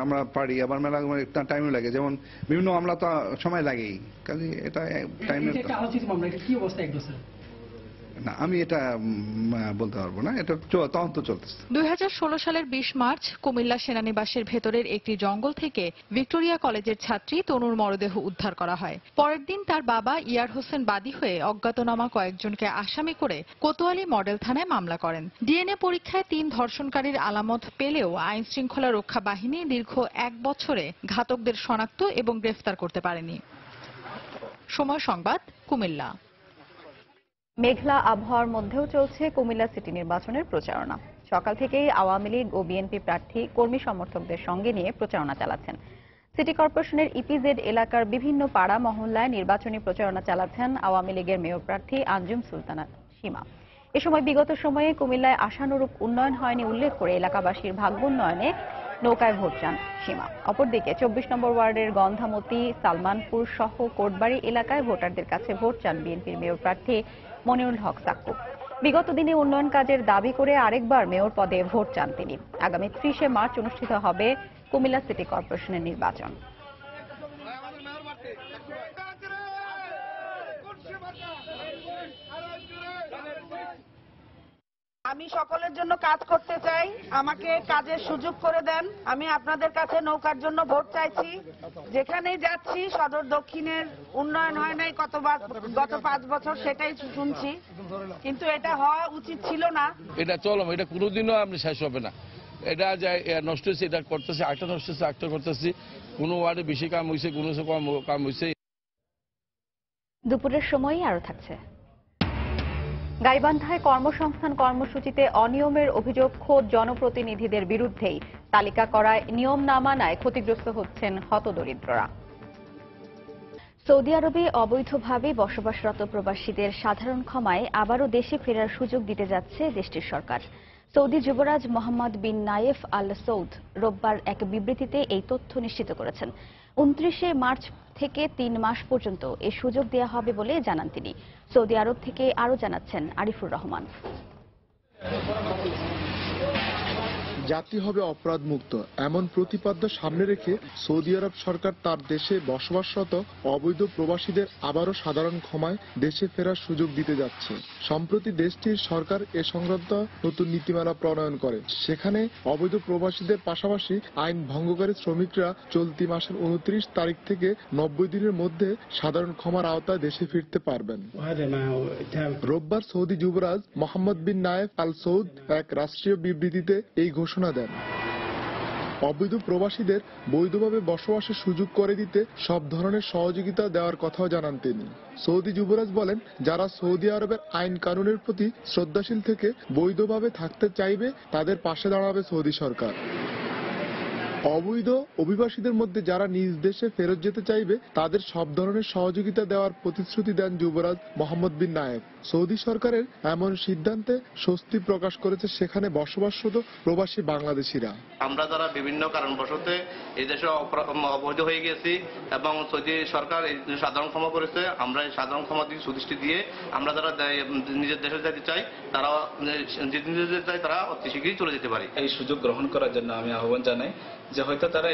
আমরা পারি, আবার মেলা টাইমও লাগে। যেমন বিভিন্ন মামলা তো সময় লাগেই, কাজে এটা টাইমের। আলোচিত মামলা, এটা কি অবস্থা 1 বছর? না, আমি এটা বলতে পারবো না, এটা তদন্ত চলতেছে। 2016 সালের 20 মার্চ কুমিল্লা সেনানিবাসের ভেতরের একটি জঙ্গল থেকে ভিক্টোরিয়া কলেজের ছাত্রী তনুর মরদেহ উদ্ধার করা হয়। পরের দিন তার বাবা ইয়ার হোসেন বাদী হয়ে অজ্ঞাতনামা কয়েকজনকে আসামি করে কোতোয়ালি মডেল থানায় মামলা করেন। ডিএনএ পরীক্ষায় 3 ধর্ষণকারীর আলামত পেলেও আইন শৃঙ্খলা রক্ষা বাহিনী দীর্ঘ 1 বছরে ঘাতকদের শনাক্ত এবং গ্রেফতার করতে পারেনি। সময় সংবাদ, কুমিল্লা। মেঘলা আবহাওয়ার মধ্যেও চলছে কুমিল্লা সিটি নির্বাচনের প্রচারণা। সকাল থেকেই আওয়ামী লীগ ও বিএনপি প্রার্থী কর্মী সমর্থকদের সঙ্গে নিয়ে প্রচারণা চালাচ্ছেন। সিটি কর্পোরেশনের ইপিজেড এলাকার বিভিন্ন পাড়া মহল্লায় নির্বাচনী প্রচারণা চালাচ্ছেন আওয়ামী লীগের মেয়র প্রার্থী আঞ্জুম সুলতানা সীমা। এ সময় বিগত সময়ে কুমিল্লায় আশানুরূপ উন্নয়ন হয়নি উল্লেখ করে এলাকাবাসীর ভাগ্য উন্নয়নে নৌকায় ভোট চান সীমা। অপরদিকে 24 নম্বর ওয়ার্ডের গন্ধামতি, সালমানপুর সহ কোটবাড়ি এলাকায় ভোটারদের কাছে ভোট চান বিএনপির মেয়র প্রার্থী মনিরুল হক সাক্কু। বিগত দিনে উন্নয়ন কাজের দাবি করে আরেকবার মেয়র পদে ভোট চান তিনি। আগামী 30 মার্চ অনুষ্ঠিত হবে কুমিল্লা সিটি কর্পোরেশনের নির্বাচন। আমি সকলের জন্য কাজ করতে চাই, আমাকে কাজের সুযোগ করে দেন। আমি আপনাদের কাছে নৌকার জন্য ভোট চাইছি। যেখানেই যাচ্ছি সদর দক্ষিণের উন্নয়ন হয় নাই গত 5 বছর, সেটাই শুনছি, কিন্তু এটা হওয়া উচিত ছিল না। এটা চলো, এটা কোনোদিনও আপনি শেষ হবে না। এটা যা নষ্ট হয়েছে এটা করতেছি, একটা নষ্ট হচ্ছে একটা করতেছি। কোনো ওয়ার্ডে বেশি কাম হয়েছে, কোনো কম কাম হয়েছে। দুপুরের সময়ই আরো থাকছে। গাইবান্ধায় কর্মসংস্থান কর্মসূচিতে অনিয়মের অভিযোগ খোদ জনপ্রতিনিধিদের বিরুদ্ধেই। তালিকা করায় নিয়ম না মানায় ক্ষতিগ্রস্ত হচ্ছেন হতদরিদ্ররা। সৌদি আরবে অবৈধভাবে বসবাসরত প্রবাসীদের সাধারণ ক্ষমায় আবারও দেশে ফেরার সুযোগ দিতে যাচ্ছে দেশটির সরকার। সৌদি যুবরাজ মোহাম্মদ বিন নায়েফ আল সৌদ রোববার এক বিবৃতিতে এই তথ্য নিশ্চিত করেছেন। 29 মার্চ থেকে 3 মাস পর্যন্ত এ সুযোগ দেওয়া হবে বলে জানান তিনি। সৌদি আরব থেকে আরও জানাচ্ছেন আরিফুর রহমান। জাতি হবে অপরাধ মুক্ত এমন প্রতিপাদ্য সামনে রেখে সৌদি আরব সরকার তার দেশে বসবাসরত অবৈধ প্রবাসীদের আবারও সাধারণ ক্ষমায় দেশে ফেরার সুযোগ দিতে যাচ্ছে। সম্প্রতি দেশটির সরকার এ সংক্রান্ত নতুন নীতিমালা প্রণয়ন করে। সেখানে অবৈধ প্রবাসীদের পাশাপাশি আইন ভঙ্গকারী শ্রমিকরা চলতি মাসের 29 তারিখ থেকে 90 দিনের মধ্যে সাধারণ ক্ষমার আওতায় দেশে ফিরতে পারবেন। রোববার সৌদি যুবরাজ মোহাম্মদ বিন নায়েফ আল সৌদ এক রাষ্ট্রীয় বিবৃতিতে এই ঘোষণা দেন। অবৈধ প্রবাসীদের বৈধভাবে বসবাসের সুযোগ করে দিতে সব ধরনের সহযোগিতা দেওয়ার কথাও জানান তিনি। সৌদি যুবরাজ বলেন, যারা সৌদি আরবের আইন কানুনের প্রতি শ্রদ্ধাশীল থেকে বৈধভাবে থাকতে চাইবে তাদের পাশে দাঁড়াবে সৌদি সরকার। অবৈধ অভিবাসীদের মধ্যে যারা নিজ দেশে ফেরত যেতে চাইবে তাদের সব ধরনের সহযোগিতা দেওয়ার প্রতিশ্রুতি দেন যুবরাজ মোহাম্মদ বিন নায়েফ। সৌদি সরকারের এমন সিদ্ধান্তে স্বস্তি প্রকাশ করেছে সেখানে বসবাসরত প্রবাসী বাংলাদেশিরা। আমরা যারা বিভিন্ন কারণবশত এই দেশে অবৈধ হয়ে গেছি এবং সৌদি সরকার এই সাধারণ ক্ষমা করেছে, আমরা এই সাধারণ ক্ষমা দিয়ে সুদৃষ্টি দিয়ে আমরা যারা নিজের দেশে যেতে চাই তারা যেতে চাই তারা অতি শীঘ্রই চলে যেতে পারে। এই সুযোগ গ্রহণ করার জন্য আমি আহ্বান জানাই যে হয়তো তারা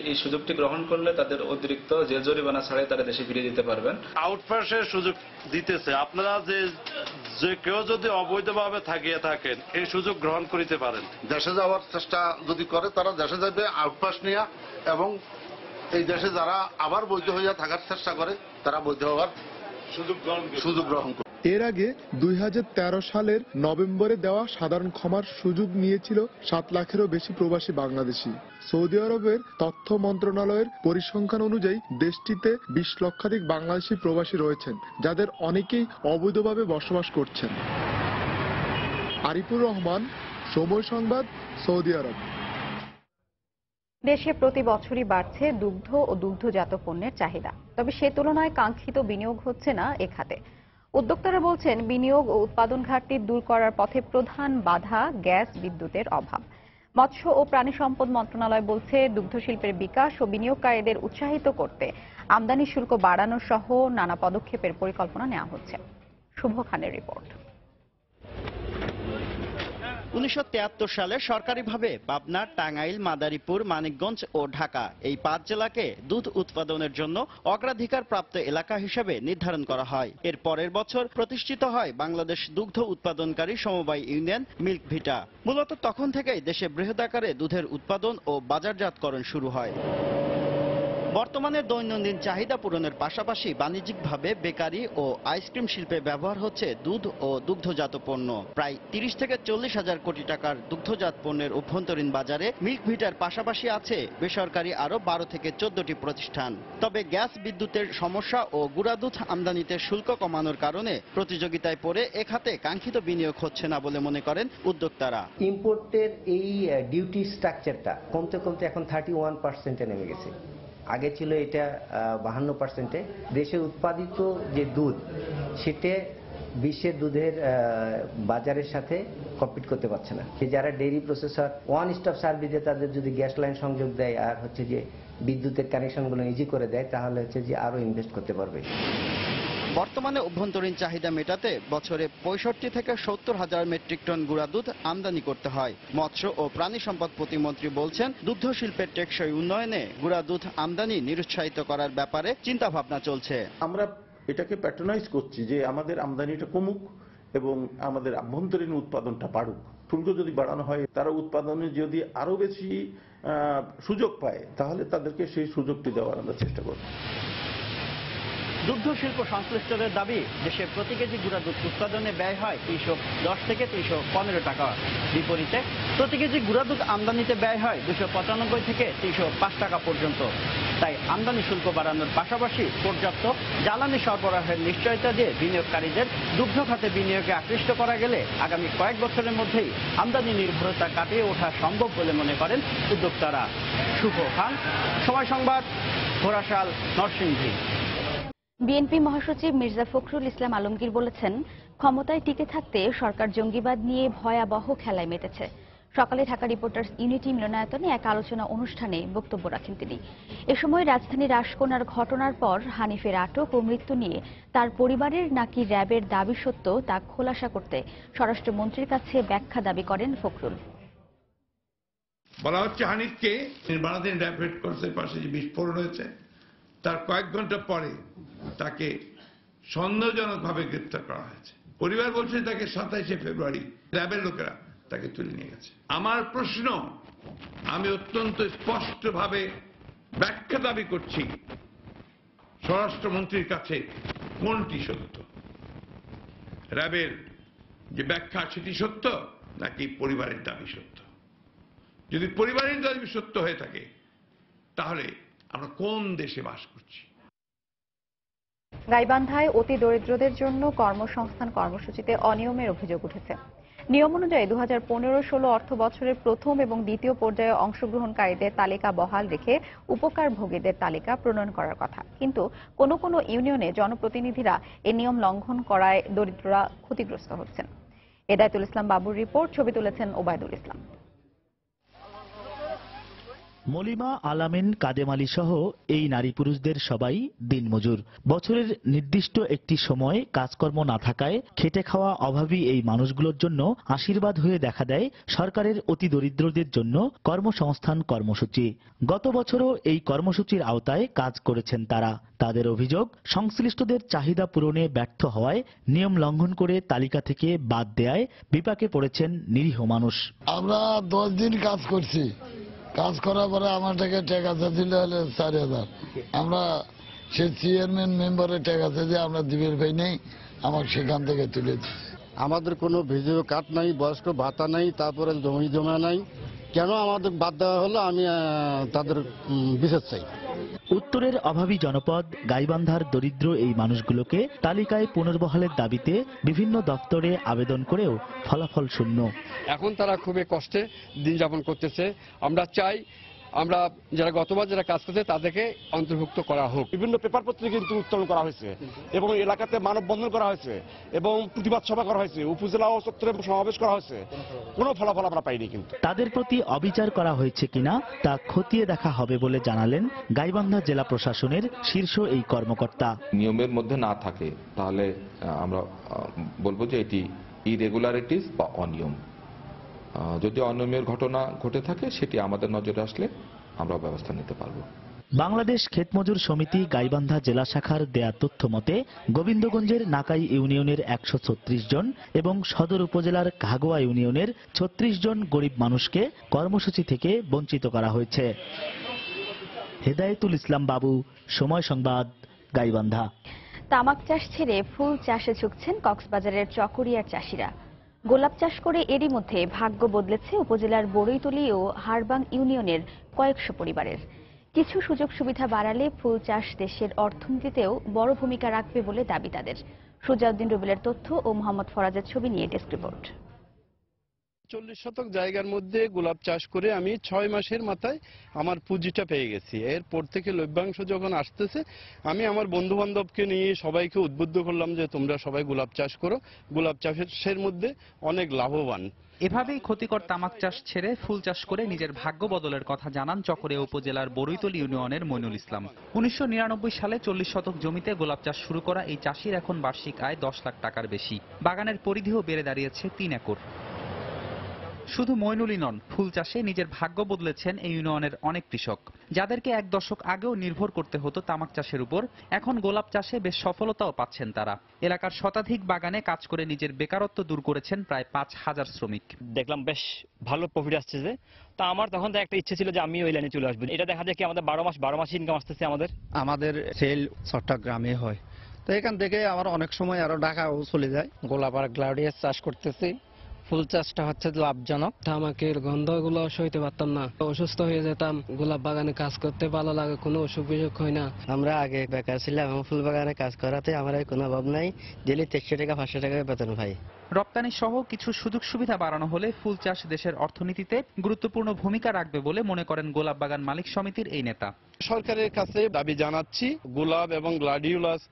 এই সুযোগটি গ্রহণ করলে তাদের অতিরিক্ত জেল জরিমানা ছাড়াই তারা দেশে ফিরে যেতে পারবেন। আউটপাসের সুযোগ দিতেছে, আপনারা যে কেউ যদি অবৈধভাবে থাকিয়ে থাকেন এই সুযোগ গ্রহণ করিতে পারেন। দেশে যাওয়ার চেষ্টা যদি করে তারা দেশে যাবে আউটপাস নিয়ে, এবং এই দেশে যারা আবার বৈধ হইয়া থাকার চেষ্টা করে তারা বৈধ হওয়ার সুযোগ গ্রহণ করে। এর আগে 2013 সালের নভেম্বরে দেওয়া সাধারণ ক্ষমার সুযোগ নিয়েছিল 7 লাখেরও বেশি প্রবাসী বাংলাদেশি। সৌদি আরবের তথ্য মন্ত্রণালয়ের পরিসংখ্যান অনুযায়ী দেশটিতে 20 লক্ষাধিক বাংলাদেশি প্রবাসী রয়েছেন, যাদের অনেকেই অবৈধভাবে বসবাস করছেন। আরিফুর রহমান, সময় সংবাদ, সৌদি আরব। দেশে প্রতি বছরই বাড়ছে দুগ্ধ ও দুগ্ধজাত পণ্যের চাহিদা, তবে সে তুলনায় কাঙ্ক্ষিত বিনিয়োগ হচ্ছে না এ খাতে। উদ্যোক্তারা বলছেন, বিনিয়োগ ও উৎপাদন ঘাটতি দূর করার পথে প্রধান বাধা গ্যাস বিদ্যুতের অভাব। মৎস্য ও প্রাণী সম্পদ মন্ত্রণালয় বলছে, দুগ্ধশিল্পের বিকাশ ও বিনিয়োগকারীদের উৎসাহিত করতে আমদানি শুল্ক বাড়ানো সহ নানা পদক্ষেপের পরিকল্পনা নেওয়া হচ্ছে। শুভ খানের রিপোর্ট। 1973 সালে সরকারিভাবে পাবনা, টাঙ্গাইল, মাদারীপুর, মানিকগঞ্জ ও ঢাকা এই 5 জেলাকে দুধ উৎপাদনের জন্য অগ্রাধিকার প্রাপ্ত এলাকা হিসেবে নির্ধারণ করা হয়। এর পরের বছর প্রতিষ্ঠিত হয় বাংলাদেশ দুগ্ধ উৎপাদনকারী সমবায় ইউনিয়ন মিল্ক ভিটা। মূলত তখন থেকেই দেশে বৃহদাকারে দুধের উৎপাদন ও বাজারজাতকরণ শুরু হয়। বর্তমানে দৈনন্দিন চাহিদা পূরণের পাশাপাশি বাণিজ্যিকভাবে বেকারি ও আইসক্রিম শিল্পে ব্যবহার হচ্ছে দুধ ও দুগ্ধজাত পণ্য। প্রায় 30 থেকে 40 হাজার কোটি টাকার দুগ্ধজাত পণ্যের অভ্যন্তরীণ বাজারে মিল্ক ভিটার পাশাপাশি আছে বেসরকারি আরো 12 থেকে 14টি প্রতিষ্ঠান। তবে গ্যাস বিদ্যুতের সমস্যা ও গুঁড়া দুধ আমদানিতে শুল্ক কমানোর কারণে প্রতিযোগিতায় পড়ে এ খাতে কাঙ্ক্ষিত বিনিয়োগ হচ্ছে না বলে মনে করেন উদ্যোক্তারা। ইম্পোর্টের এই ডিউটি স্ট্রাকচারটা কমতে কমতে এখন 31%-এ নেমে গেছে। আগে ছিল এটা 52%-এ। দেশে উৎপাদিত যে দুধ সেটা বিশ্বের দুধের বাজারের সাথে কম্পিট করতে পারছে না। যারা ডেইরি প্রসেসর ওয়ান স্টপ সার্ভিসে তাদের যদি গ্যাস লাইন সংযোগ দেয় আর হচ্ছে যে বিদ্যুতের কানেকশনগুলো ইজি করে দেয় তাহলে হচ্ছে যে আরো ইনভেস্ট করতে পারবে। বর্তমানে অভ্যন্তরীণ চাহিদা মেটাতে বছরে 65 থেকে 70 হাজার মেট্রিক টন গুঁড়া দুধ আমদানি করতে হয়। মৎস্য ও প্রাণী সম্পদ প্রতিমন্ত্রী বলছেন, দুগ্ধ শিল্পের টেকসই উন্নয়নে গুঁড়া দুধ আমদানি নিরুৎসাহিত করার ব্যাপারে চিন্তা ভাবনা চলছে। আমরা এটাকে প্যাট্রোনাইজ করছি যে আমাদের আমদানিটা কমুক এবং আমাদের আভ্যন্তরীণ উৎপাদনটা বাড়ুক। শুল্ক যদি বাড়ানো হয়, তারা উৎপাদনে যদি আরো বেশি সুযোগ পায় তাহলে তাদেরকে সেই সুযোগটি দেওয়ার আমরা চেষ্টা করব। দুগ্ধ শিল্প সংশ্লিষ্টদের দাবি, দেশে প্রতি কেজি গুঁড়া দুধ উৎপাদনে ব্যয় হয় 310 থেকে 315 টাকা। বিপরীতে প্রতি কেজি গুঁড়া দুধ আমদানিতে ব্যয় হয় 295 থেকে 305 টাকা পর্যন্ত। তাই আমদানি শুল্ক বাড়ানোর পাশাপাশি পর্যাপ্ত জ্বালানি সরবরাহের নিশ্চয়তা দিয়ে বিনিয়োগকারীদের দুগ্ধ খাতে বিনিয়োগে আকৃষ্ট করা গেলে আগামী কয়েক বছরের মধ্যেই আমদানি নির্ভরতা কাটিয়ে ওঠা সম্ভব বলে মনে করেন উদ্যোক্তারা। শুভ খান, সময় সংবাদ, ঘোড়াশাল, নরসিংদী। বিএনপি মহাসচিব মির্জা ফখরুল ইসলাম আলমগীর বলেছেন, ক্ষমতায় টিকে থাকতে সরকার জঙ্গিবাদ নিয়ে ভয়াবহ খেলায় মেতেছে। সকালে ঢাকা রিপোর্টার্স ইউনিটি মিলনায়তনে এক আলোচনা অনুষ্ঠানে বক্তব্য রাখেন তিনি। এ সময় রাজধানীর রাশকোনার ঘটনার পর হানিফের আটক ও মৃত্যু নিয়ে তার পরিবারের নাকি র্যাবের দাবি সত্য তা খোলাসা করতে স্বরাষ্ট্রমন্ত্রীর কাছে ব্যাখ্যা দাবি করেন ফখরুল। বলা হচ্ছে হানিফকে বাংলাদেশ র্যাব হেডকোয়ার্টার্সের পাশে যে বিস্ফোরণ হয়েছে তার কয়েক ঘন্টা পরে তাকে সন্দেহজনকভাবে গ্রেপ্তার করা হয়েছে। পরিবার বলছে তাকে 27শে ফেব্রুয়ারি র্যাবের লোকেরা তাকে তুলে নিয়ে গেছে। আমার প্রশ্ন, আমি অত্যন্ত স্পষ্টভাবে ব্যাখ্যা দাবি করছি স্বরাষ্ট্রমন্ত্রীর কাছে, কোনটি সত্য? র্যাবের যে ব্যাখ্যা সেটি সত্য নাকি পরিবারের দাবি সত্য? যদি পরিবারের দাবি সত্য হয়ে থাকে তাহলে আমরা কোন দেশে বাস করছি? গাইবান্ধায় অতি দরিদ্রদের জন্য কর্মসংস্থান কর্মসূচিতে অনিয়মের অভিযোগ উঠেছে। নিয়ম অনুযায়ী 2015-16 অর্থ বছরের প্রথম এবং দ্বিতীয় পর্যায়ে অংশগ্রহণকারীদের তালিকা বহাল রেখে উপকারভোগীদের তালিকা প্রণয়ন করার কথা। কিন্তু কোনো কোনো ইউনিয়নে জনপ্রতিনিধিরা এ নিয়ম লঙ্ঘন করায় দরিদ্ররা ক্ষতিগ্রস্ত হচ্ছেন। এদায়েতুল ইসলাম বাবুর রিপোর্ট, ছবি তুলেছেন ওবায়দুল ইসলাম। মলিমা, আলামিন, কাদেম আলী সহ এই নারী পুরুষদের সবাই দিনমজুর। বছরের নির্দিষ্ট একটি সময় কাজকর্ম না থাকায় খেটে খাওয়া অভাবী এই মানুষগুলোর জন্য আশীর্বাদ হয়ে দেখা দেয় সরকারের অতি দরিদ্রদের জন্য কর্মসংস্থান কর্মসূচি। গত বছরও এই কর্মসূচির আওতায় কাজ করেছেন তারা। তাদের অভিযোগ, সংশ্লিষ্টদের চাহিদা পূরণে ব্যর্থ হওয়ায় নিয়ম লঙ্ঘন করে তালিকা থেকে বাদ দেয়ায় বিপাকে পড়েছেন নিরীহ মানুষ। আমরা 10 দিন কাজ করছি, কাজ করার পরে আমার টাকা দিল হলে 4000। আমরা সে চেয়ারম্যান মেম্বারের টাকা দিয়ে আমরা দিবের ভাই নেই, আমাকে সেখান থেকে তুলে দিচ্ছি। আমাদের কোনো ভিডিও কার্ড নাই, বয়স্ক ভাতা নাই, তারপরে জমি জমা নাই। কেন আমাদের বাদ দেওয়া হলো, আমি তাদের বিচার চাই। উত্তরের অভাবী জনপদ গাইবান্ধার দরিদ্র এই মানুষগুলোকে তালিকায় পুনর্বহালের দাবিতে বিভিন্ন দপ্তরে আবেদন করেও ফলাফল শূন্য। এখন তারা খুবই কষ্টে দিন যাপন করতেছে। আমরা চাই আমরা যারা গতবার যারা কাজ করছে তাদেরকে অন্তর্ভুক্ত করা হোক। বিভিন্ন পেপার পত্রিকা কিন্তু উত্তোলন করা হয়েছে এবং এলাকাতে মানববন্ধন করা হয়েছে এবং প্রতিবাদ সভা করা হয়েছে, উপজেলা চত্বরে সমাবেশ করা হয়েছে, কোনো ফলাফল আমরা পাইনি। কিন্তু তাদের প্রতি অবিচার করা হয়েছে কিনা তা খতিয়ে দেখা হবে বলে জানালেন গাইবান্ধা জেলা প্রশাসনের শীর্ষ এই কর্মকর্তা। নিয়মের মধ্যে না থাকে তাহলে আমরা বলবো যে এটি ইরেগুলারিটিস বা অনিয়ম। যদি অনিয়মের ঘটনা ঘটে থাকে সেটি আমাদের নজরে আসলে আমরা ব্যবস্থা নিতে পারবো। বাংলাদেশ ক্ষেতমজুর সমিতি গাইবান্ধা জেলা শাখার দেয়া তথ্য মতে গোবিন্দগঞ্জের নাকাই ইউনিয়নের 136 জন এবং সদর উপজেলার ঘাগোয়া ইউনিয়নের 36 জন গরিব মানুষকে কর্মসূচি থেকে বঞ্চিত করা হয়েছে। হেদায়েতুল ইসলাম বাবু, সময় সংবাদ, গাইবান্ধা। তামাক চাষ ছেড়ে ফুল চাষে ঝুঁকছেন কক্সবাজারের চকরিয়ার চাষিরা। গোলাপ চাষ করে এরই মধ্যে ভাগ্য বদলেছে উপজেলার বড়ইতলী ও হারবাং ইউনিয়নের কয়েকশো পরিবারের। কিছু সুযোগ সুবিধা বাড়ালে ফুল চাষ দেশের অর্থনীতিতেও বড় ভূমিকা রাখবে বলে দাবি তাদের। সুজাউদ্দিন রুবেলের তথ্য ও মোহাম্মদ ফরাজের ছবি নিয়ে ডেস্ক রিপোর্ট। 40 শতক জায়গার মধ্যে গোলাপ চাষ করে আমি 6 মাসের মাথায় আমার পুঁজিটা পেয়ে গেছি। এরপর থেকে লভ্যাংশ যখন আসতেছে আমি আমার বন্ধু বান্ধবকে নিয়ে সবাইকে উদ্বুদ্ধ করলাম যে তোমরা সবাই গোলাপ চাষ করো, গোলাপ চাষের মধ্যে অনেক লাভবান। এভাবেই ক্ষতিকর তামাক চাষ ছেড়ে ফুল চাষ করে নিজের ভাগ্য বদলের কথা জানান চকরিয়া উপজেলার বড়ইতলী ইউনিয়নের মইনুল ইসলাম। 1999 সালে 40 শতক জমিতে গোলাপ চাষ শুরু করা এই চাষির এখন বার্ষিক আয় 10 লাখ টাকার বেশি। বাগানের পরিধিও বেড়ে দাঁড়িয়েছে 3 একর। শুধু মইনুলই নন, ফুল চাষে নিজের ভাগ্য বদলেছেন এই ইউনিয়নের অনেক কৃষক, যাদেরকে 1 দশক আগেও নির্ভর করতে হতো তামাক চাষের উপর। এখন গোলাপ চাষে বেশ সফলতাও পাচ্ছেন তারা। এলাকার শতাধিক বাগানে কাজ করে নিজের বেকারত্ব দূর করেছেন প্রায় 5000 শ্রমিক। দেখলাম বেশ ভালো প্রফিট আসছে, তা আমার তখন তো একটা ইচ্ছে ছিল যে আমি ওই লাইনে চলে আসবো। এটা দেখা যায় কি আমাদের 12 মাস ইনকাম আসতেছে। আমাদের সেল চট্টগ্রামে হয়, তো এখান থেকে আমার অনেক সময় আরো ঢাকাও চলে যায়। গোলাপ আর গ্লাডিয়াস চাষ করতেছি। ফুল চাষটা হচ্ছে লাভজনক। তামাকের গন্ধগুলো সইতে পারতাম না, অসুস্থ হয়ে যেতাম। গোলাপ বাগানে কাজ করতে ভালো লাগে, কোনো অসুখ বিসুখ হয় না। আমরা আগে বেকার ছিলাম, ফুল বাগানে কাজ করাতে আমার কোনো অভাব নাই। ডেলি 300 টাকা 500 টাকা বেতন পাই। রপ্তানি সহ কিছু সুযোগ সুবিধা বাড়ানো হলে ফুল চাষ দেশের অর্থনীতিতে গুরুত্বপূর্ণ ভূমিকা রাখবে বলে মনে করেন গোলাপ বাগান মালিক সমিতির এই নেতা। সরকারের কাছে দাবি জানাচ্ছি, গোলাপ এবং গ্লাডিওলাস,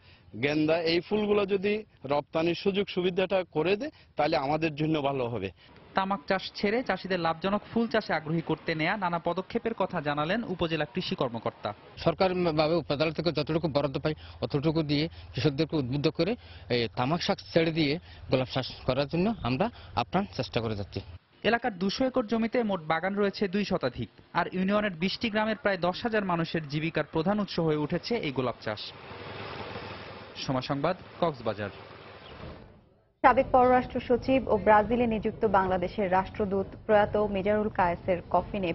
গেন্দা এই ফুলগুলো যদি রপ্তানির সুযোগ সুবিধাটা করে দেয় তাহলে আমাদের জন্য ভালো হবে। তামাক চাষ ছেড়ে চাষিদের লাভজনক ফুল চাষে আগ্রহী করতে নেয়া নানা পদক্ষেপের কথা জানালেন উপজেলা কৃষি কর্মকর্তা। সরকারিভাবে উপজেলা থেকে যতটুকু বরাদ্দ পাই অতটুকু দিয়ে কৃষকদেরকে উদ্বুদ্ধ করে এই তামাক চাষ ছেড়ে দিয়ে গোলাপ চাষ করার জন্য আমরা আপ্রাণ চেষ্টা করে যাচ্ছি। এলাকার 200 একর জমিতে মোট বাগান রয়েছে 2 শতাধিক, আর ইউনিয়নের 20টি গ্রামের প্রায় 10,000 মানুষের জীবিকার প্রধান উৎস হয়ে উঠেছে এই গোলাপ চাষ। সময় সংবাদ, কক্সবাজার। সাবেক পররাষ্ট্র সচিব ও ব্রাজিলে নিযুক্ত বাংলাদেশের রাষ্ট্রদূত প্রয়াত মেজরুল কায়েসের কফিনে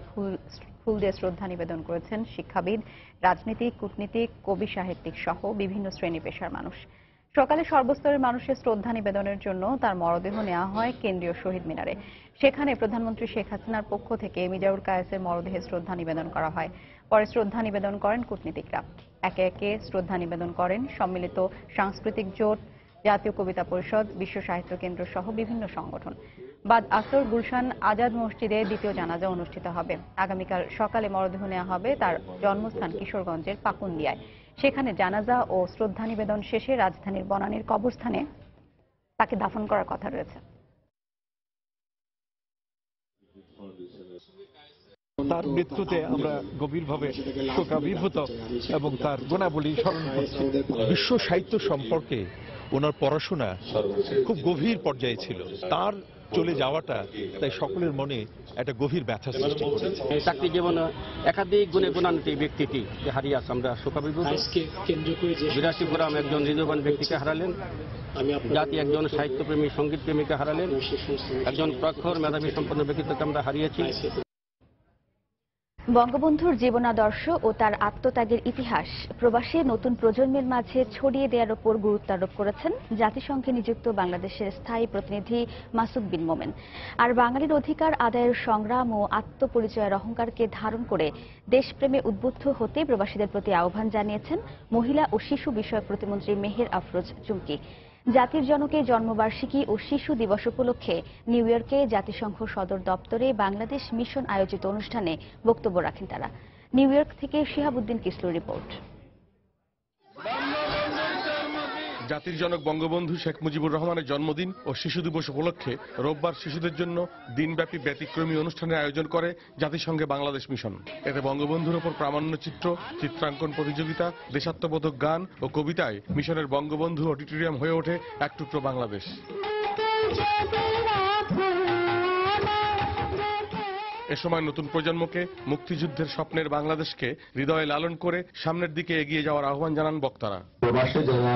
ফুল দিয়ে শ্রদ্ধা নিবেদন করেছেন শিক্ষাবিদ, রাজনীতিক, কূটনীতিক, কবি, সাহিত্যিক সহ বিভিন্ন শ্রেণী পেশার মানুষ। সকালে সর্বস্তরের মানুষের শ্রদ্ধা নিবেদনের জন্য তার মরদেহ নেওয়া হয় কেন্দ্রীয় শহীদ মিনারে। সেখানে প্রধানমন্ত্রী শেখ হাসিনার পক্ষ থেকে মেজরুল কায়েসের মরদেহে শ্রদ্ধা নিবেদন করা হয়। পরে শ্রদ্ধা নিবেদন করেন কূটনীতিকরা। একে একে শ্রদ্ধা নিবেদন করেন সম্মিলিত সাংস্কৃতিক জোট, জাতীয় কবিতা পরিষদ, বিশ্ব সাহিত্য কেন্দ্র সহ বিভিন্ন সংগঠন। বাদ আসর গুলশান আজাদ মসজিদে দ্বিতীয় জানাজা অনুষ্ঠিত হবে। আগামীকাল সকালে মরদেহ নেওয়া হবে তার জন্মস্থান কিশোরগঞ্জের পাকুন্দিয়ায়। সেখানে জানাজা ও শ্রদ্ধা নিবেদন শেষে রাজধানীর বনানীর কবরস্থানে তাকে দাফন করার কথা রয়েছে। তার মৃত্যুতে আমরা গভীরভাবে শোকাবিহত এবং তার গুণাবলী স্মরণ করছি। বিশ্ব সাহিত্য সম্পর্কে ওনার পড়াশোনা খুব গভীর পর্যায়ে ছিল। তার চলে যাওয়াটা তাই সকলের মনে একটা গভীর ব্যথা সৃষ্টি করেছে। চাকরি জীবনে একাধিক গুণে গুণান্বিত ব্যক্তিটি হারিয়ে আছে, আমরা শোকাবিহত। 82 গ্রাম একজন হৃদয়বান ব্যক্তিকে হারালেন, জাতি একজন সাহিত্যপ্রেমী, সঙ্গীত প্রেমীকে হারালেন, একজন প্রখর মেধাবী সম্পন্ন ব্যক্তিত্বকে আমরা হারিয়েছি। বঙ্গবন্ধুর জীবনাদর্শ ও তার আত্মত্যাগের ইতিহাস প্রবাসী নতুন প্রজন্মের মাঝে ছড়িয়ে দেওয়ার উপর গুরুত্ব আরোপ করেছেন জাতিসংঘে নিযুক্ত বাংলাদেশের স্থায়ী প্রতিনিধি মাসুদ বিন মোমেন। আর বাঙালির অধিকার আদায়ের সংগ্রাম ও আত্মপরিচয়ের অহংকারকে ধারণ করে দেশপ্রেমে উদ্বুদ্ধ হতে প্রবাসীদের প্রতি আহ্বান জানিয়েছেন মহিলা ও শিশু বিষয়ক প্রতিমন্ত্রী মেহের আফরোজ চুমকি। জাতির জনকের জন্মবার্ষিকী ও শিশু দিবস উপলক্ষে নিউ ইয়র্কে জাতিসংঘ সদর দপ্তরে বাংলাদেশ মিশন আয়োজিত অনুষ্ঠানে বক্তব্য রাখেন তারা। নিউ ইয়র্ক থেকে শিহাবুদ্দিন কিসলুর রিপোর্ট। জাতির জনক বঙ্গবন্ধু শেখ মুজিবুর রহমানের জন্মদিন ও শিশু দিবস উপলক্ষে রোববার শিশুদের জন্য দিনব্যাপী ব্যতিক্রমী অনুষ্ঠানের আয়োজন করে জাতিসংঘে বাংলাদেশ মিশন। এতে বঙ্গবন্ধুর ওপর প্রামাণ্যচিত্র, চিত্রাঙ্কন প্রতিযোগিতা, দেশাত্মবোধক গান ও কবিতায় মিশনের বঙ্গবন্ধু অডিটোরিয়াম হয়ে ওঠে এক টুকরো বাংলাদেশ। এ সময় নতুন প্রজন্মকে মুক্তিযুদ্ধের স্বপ্নের বাংলাদেশকে হৃদয়ে লালন করে সামনের দিকে এগিয়ে যাওয়ার আহ্বান জানান বক্তারা। প্রবাসে যারা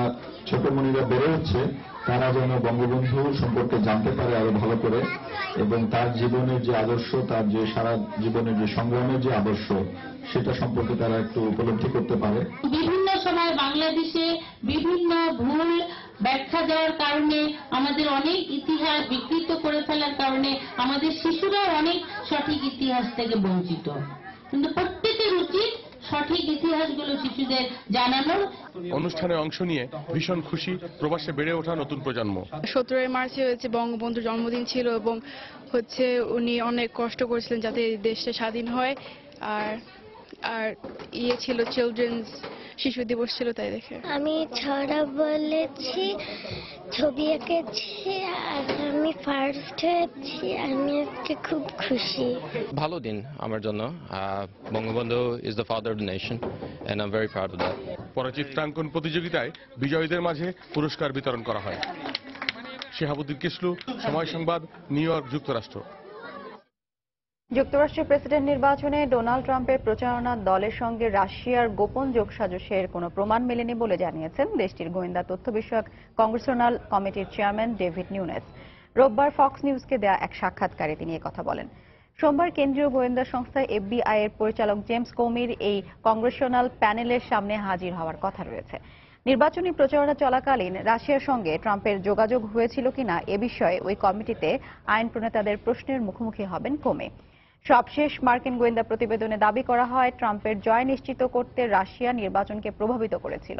ছোট মনিরা বেড়ে উঠছে তারা যেন বঙ্গবন্ধু সম্পর্কে জানতে পারে আরো ভালো করে, এবং তার জীবনের যে আদর্শ, তার যে সারা জীবনের যে সংগ্রামের যে আদর্শ, সেটা সম্পর্কে তারা একটু উপলব্ধি করতে পারে। বিভিন্ন সময় বাংলাদেশে বিভিন্ন ভুল ব্যাখ্যা দেওয়ার কারণে আমাদের অনেক ইতিহাস বিকৃত করে ফেলার কারণে আমাদের শিশুরা অনেক সঠিক ইতিহাস থেকে বঞ্চিত, কিন্তু প্রত্যেকের উচিত সঠিক ইতিহাসগুলো শিশুদের জানানোর। অনুষ্ঠানে অংশ নিয়ে ভীষণ খুশি প্রবাসে বেড়ে ওঠা নতুন প্রজন্ম। 17 মার্চে হচ্ছে বঙ্গবন্ধুর জন্মদিন ছিল এবং উনি অনেক কষ্ট করেছিলেন যাতে দেশটা স্বাধীন হয়, আর ছিল চিলড্রেন্স শিশু দিবস ছিল, তাই দেখে আমি ছড়া বলেছি, ছবি এঁকেছি, আর আমি ফার্স্ট হয়েছি। আমি আজকে খুব খুশি। ভালো দিন আমার জন্য। Bangabandhu is the father of the nation and I am very proud of that. পরে চিত্রাঙ্কন প্রতিযোগিতায় বিজয়ীদের মাঝে পুরস্কার বিতরণ করা হয়। শিহাবুদ্দিন কিসলু, সময় সংবাদ, নিউ ইয়র্ক, যুক্তরাষ্ট্র। যুক্তরাষ্ট্রের প্রেসিডেন্ট নির্বাচনে ডোনাল্ড ট্রাম্পের প্রচারণার দলের সঙ্গে রাশিয়ার গোপন যোগসাজশের কোনো প্রমাণ মেলেনি বলে জানিয়েছেন দেশটির গোয়েন্দা তথ্য বিষয়ক কংগ্রেসনাল কমিটির চেয়ারম্যান ডেভিড নিউনেস। রোববার ফক্স নিউজকে দেয়া এক সাক্ষাৎকারে তিনি কথা বলেন। সোমবার কেন্দ্রীয় গোয়েন্দা সংস্থা FBI এর পরিচালক জেমস কোমির এই কংগ্রেসনাল প্যানেলের সামনে হাজির হওয়ার কথা রয়েছে। নির্বাচনী প্রচারণা চলাকালীন রাশিয়ার সঙ্গে ট্রাম্পের যোগাযোগ হয়েছিল কিনা এ বিষয়ে ওই কমিটিতে আইন প্রণেতাদের প্রশ্নের মুখোমুখি হবেন কোমি। সবশেষ মার্কিন গোয়েন্দা প্রতিবেদনে দাবি করা হয় ট্রাম্পের জয় নিশ্চিত করতে রাশিয়া নির্বাচনকে প্রভাবিত করেছিল,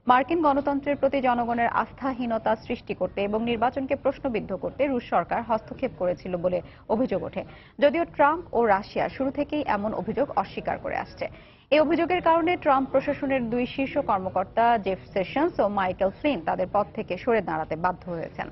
মার্কিন গণতন্ত্রের প্রতি জনগণের আস্থাহীনতা সৃষ্টি করতে এবং নির্বাচনকে প্রশ্নবিদ্ধ করতে রুশ সরকার হস্তক্ষেপ করেছিল বলে অভিযোগ ওঠে। যদিও ট্রাম্প ও রাশিয়া শুরু থেকেই এমন অভিযোগ অস্বীকার করে আসছে। এই অভিযোগের কারণে ট্রাম্প প্রশাসনের দুই শীর্ষ কর্মকর্তা জেফ সেশনস ও মাইকেল ফ্লিন তাদের পদ থেকে সরে দাঁড়াতে বাধ্য হয়েছেন।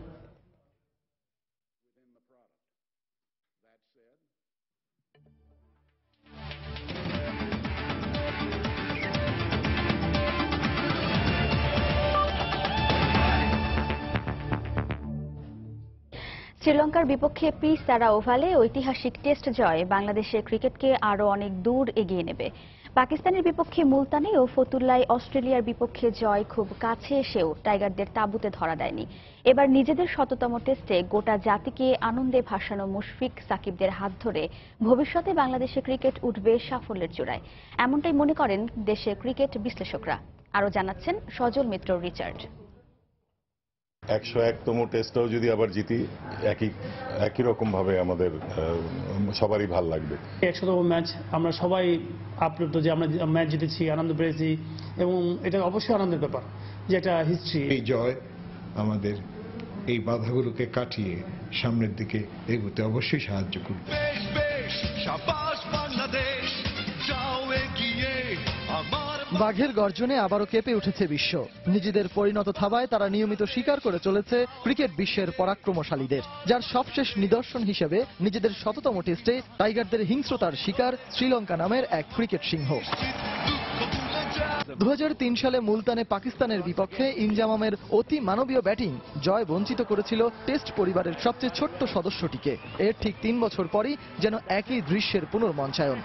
শ্রীলঙ্কার বিপক্ষে পিসারা ওভালে ঐতিহাসিক টেস্ট জয় বাংলাদেশের ক্রিকেটকে আরও অনেক দূর এগিয়ে নেবে। পাকিস্তানের বিপক্ষে মুলতানে ও ফতুল্লায় অস্ট্রেলিয়ার বিপক্ষে জয় খুব কাছে এসেও টাইগারদের তাঁবুতে ধরা দেয়নি। এবার নিজেদের ১৭তম টেস্টে গোটা জাতিকে আনন্দে ভাসানো মুশফিক সাকিবদের হাত ধরে ভবিষ্যতে বাংলাদেশের ক্রিকেট উঠবে সাফল্যের চূড়ায়, এমনটাই মনে করেন দেশের ক্রিকেট বিশ্লেষকরা। আরও জানাচ্ছেন সজল মিত্র রিচার্ড। ১০১তম টেস্টটাও যদি আবার জিতি একই রকম ভাবে আমাদের সবারই ভাল লাগবে। ১০০তম ম্যাচ আমরা সবাই আপ্লুত যে আমরা ম্যাচ জিতেছি, আনন্দ পেয়েছি, এবং এটা অবশ্যই আনন্দের ব্যাপার যে একটা হিস্ট্রি। এই জয় আমাদের এই বাধাগুলোকে কাটিয়ে সামনের দিকে এগোতে অবশ্যই সাহায্য করবে। বাঘের গর্জনে আবারও কেঁপে উঠেছে বিশ্ব। নিজেদের পরিণত থাবায় তারা নিয়মিত স্বীকার করে চলেছে ক্রিকেট বিশ্বের পরাক্রমশালীদের, যার সবশেষ নিদর্শন হিসেবে নিজেদের ১৭তম টেস্টে টাইগারদের হিংস্রতার শিকার শ্রীলঙ্কা নামের এক ক্রিকেট সিংহ। ২০০৩ সালে মুলতানে পাকিস্তানের বিপক্ষে ইনজামামের অতি মানবীয় ব্যাটিং জয় বঞ্চিত করেছিল টেস্ট পরিবারের সবচেয়ে ছোট্ট সদস্যটিকে। এর ঠিক ৩ বছর পরই যেন একই দৃশ্যের পুনর্মঞ্চায়ন।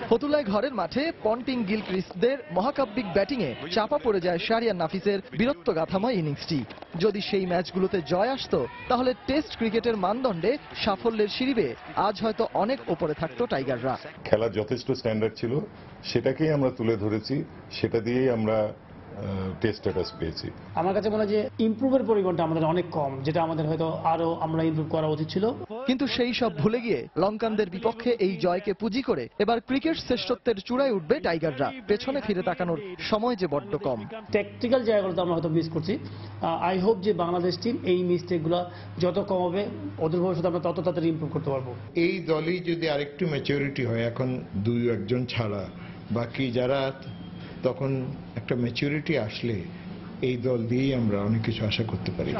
ফতুল্লায় ঘরের মাঠে পন্টিং গিলক্রিস্টদের মহাকাব্যিক ব্যাটিংয়ে চাপা পড়ে যায় শাহরিয়ার নাফিসের বীরত্বগাথাময় ইনিংসটি। যদি সেই ম্যাচগুলোতে জয় আসতো তাহলে টেস্ট ক্রিকেটের মানদণ্ডে সাফল্যের সিঁড়ি বেয়ে আজ হয়তো অনেক ওপরে থাকতো টাইগাররা। খেলার যথেষ্ট স্ট্যান্ডার্ড ছিল, সেটাকেই আমরা তুলে ধরেছি, সেটা দিয়েই আমরা টেস্ট স্ট্যাটাস পেয়েছি। আমার কাছে মনে হয় যে ইমপ্রুভের পরিমাণটা আমাদের অনেক কম, যেটা আমাদের হয়তো আরো আমরা ইমপ্রুভ করা উচিত ছিল। কিন্তু সেই সব ভুলে গিয়ে লঙ্কানদের বিপক্ষে এই জয়কে পুঁজি করে এবার ক্রিকেট শ্রেষ্ঠত্বের চূড়ায় উঠবে টাইগাররা। পেছনে ফিরে তাকানোর সময় যে বড্ড কম। টেকনিক্যাল জায়গাগুলোতে আমরা হয়তো মিস করছি। আই হোপ যে বাংলাদেশ টিম এই মিস্টেকগুলো যত কম হবে ওদের ভবিষ্যতে আমরা তত তাড়াতাড়ি ইমপ্রুভ করতে পারবো। এই দলই যদি আরেকটু ম্যাচুরিটি হয়, এখন ২-১ ছাড়া বাকি যারা, তখন একটা ম্যাচুরিটি আসলে এই দল দিয়েই আমরা অনেক কিছু আশা করতে পারি।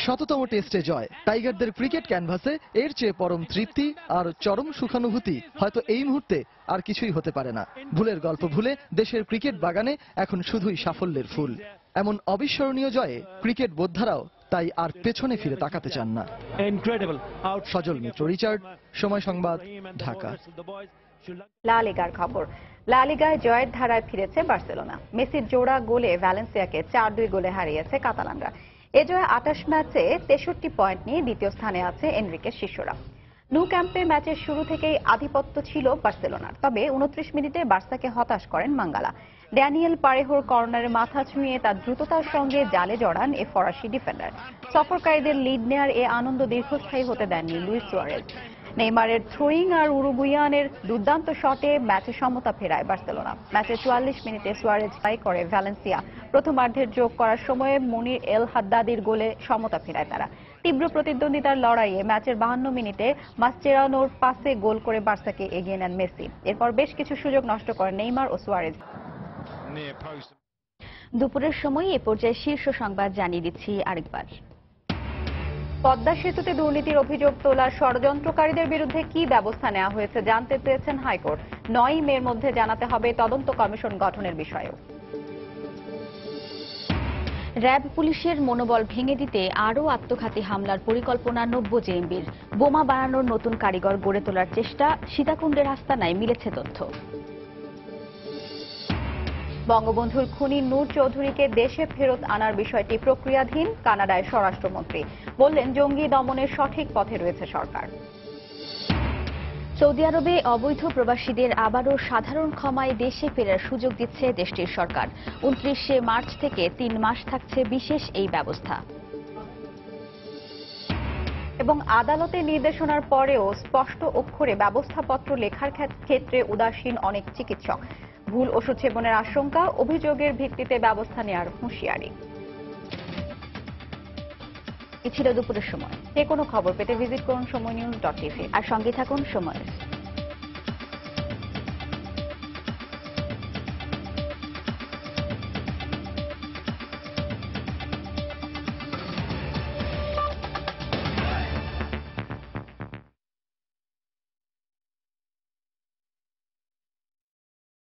১৭তম টেস্টে জয় টাইগারদের ক্রিকেট ক্যানভাসে এর চেয়ে পরম তৃপ্তি আর চরম সুখানুভূতি হয়তো এই মুহূর্তে আর কিছুই হতে পারে না। ভুলের গল্প ভুলে দেশের ক্রিকেট বাগানে এখন শুধুই সাফল্যের ফুল। এমন অবিস্মরণীয় জয়ে ক্রিকেট বোদ্ধারাও তাই আর পেছনে ফিরে তাকাতে চান না। সজল মিত্র, রিচার্ড, সময় সংবাদ, ঢাকা। লা লিগার খবর। লা লিগায় জয়ের ধারায় ফিরেছে বার্সেলোনা। মেসির জোড়া গোলে ভ্যালেন্সিয়াকে 4-2 গোলে হারিয়েছে কাতালানরা। এ জয়ে 28 ম্যাচে 63 পয়েন্ট নিয়ে দ্বিতীয় স্থানে আছে এনরিকের শিষ্যরা। ন্যু ক্যাম্পে ম্যাচের শুরু থেকেই আধিপত্য ছিল বার্সেলোনার, তবে 29 মিনিটে বার্সাকে হতাশ করেন মাঙ্গালা। ড্যানিয়েল পারেহোর কর্নারে মাথা ছুঁয়ে তার দ্রুততার সঙ্গে জালে জড়ান এ ফরাসি ডিফেন্ডার। সফরকারীদের লিড নেয়ার এ আনন্দ দীর্ঘস্থায়ী হতে দেননি লুইস সুয়ারেজ। নেইমারের থ্রোয়িং আর উরুগুয়ানের দুর্দান্ত শটে ম্যাচে সমতা ফেরায় বার্সেলোনা। ম্যাচের 44 মিনিটে সুয়ারেজ টাই করে ভ্যালেন্সিয়া। প্রথমার্ধের যোগ করার সময়ে মনির এল হাদ্দাদির গোলে সমতা ফেরায় তারা। তীব্র প্রতিদ্বন্দ্বিতার লড়াইয়ে ম্যাচের 52 মিনিটে মাসচেরানোর পাসে গোল করে বার্সাকে এগিয়ে নেন মেসি। এরপর বেশ কিছু সুযোগ নষ্ট করেন নেইমার ও সুয়ারেজ। দুপুরের সময় এ পর্যায়ে শীর্ষ সংবাদ জানিয়ে দিচ্ছি আরেকবার। পদ্মা সেতুতে দুর্নীতির অভিযোগ তোলার ষড়যন্ত্রকারীদের বিরুদ্ধে কি ব্যবস্থা নেওয়া হয়েছে জানতে চেয়েছেন হাইকোর্ট। 9 মের মধ্যে জানাতে হবে তদন্ত কমিশন গঠনের বিষয়েও। র্যাব পুলিশের মনোবল ভেঙে দিতে আরও আত্মঘাতী হামলার পরিকল্পনা নব্য জেএমবির। বোমা বানানোর নতুন কারিগর গড়ে তোলার চেষ্টা, সীতাকুণ্ডের আস্তানায় মিলেছে তথ্য। বঙ্গবন্ধুর খুনি নূর চৌধুরীকে দেশে ফেরত আনার বিষয়টি প্রক্রিয়াধীন। কানাডায় স্বরাষ্ট্রমন্ত্রী বললেন, জঙ্গি দমনের সঠিক পথে রয়েছে সরকার। সৌদি আরবে অবৈধ প্রবাসীদের আবারও সাধারণ ক্ষমায় দেশে ফেরার সুযোগ দিচ্ছে দেশটির সরকার। 29শে মার্চ থেকে 3 মাস থাকছে বিশেষ এই ব্যবস্থা। এবং আদালতের নির্দেশনার পরেও স্পষ্ট অক্ষরে ব্যবস্থাপত্র লেখার ক্ষেত্রে উদাসীন অনেক চিকিৎসক। ভুল ওষুধ সেবনের আশঙ্কা, অভিযোগের ভিত্তিতে ব্যবস্থা নেওয়ার হুঁশিয়ারি। এ ছিল দুপুরের সময়। যে কোনো খবর পেতে ভিজিট করুন সময়নিউজ.tv আর সঙ্গে থাকুন সময়।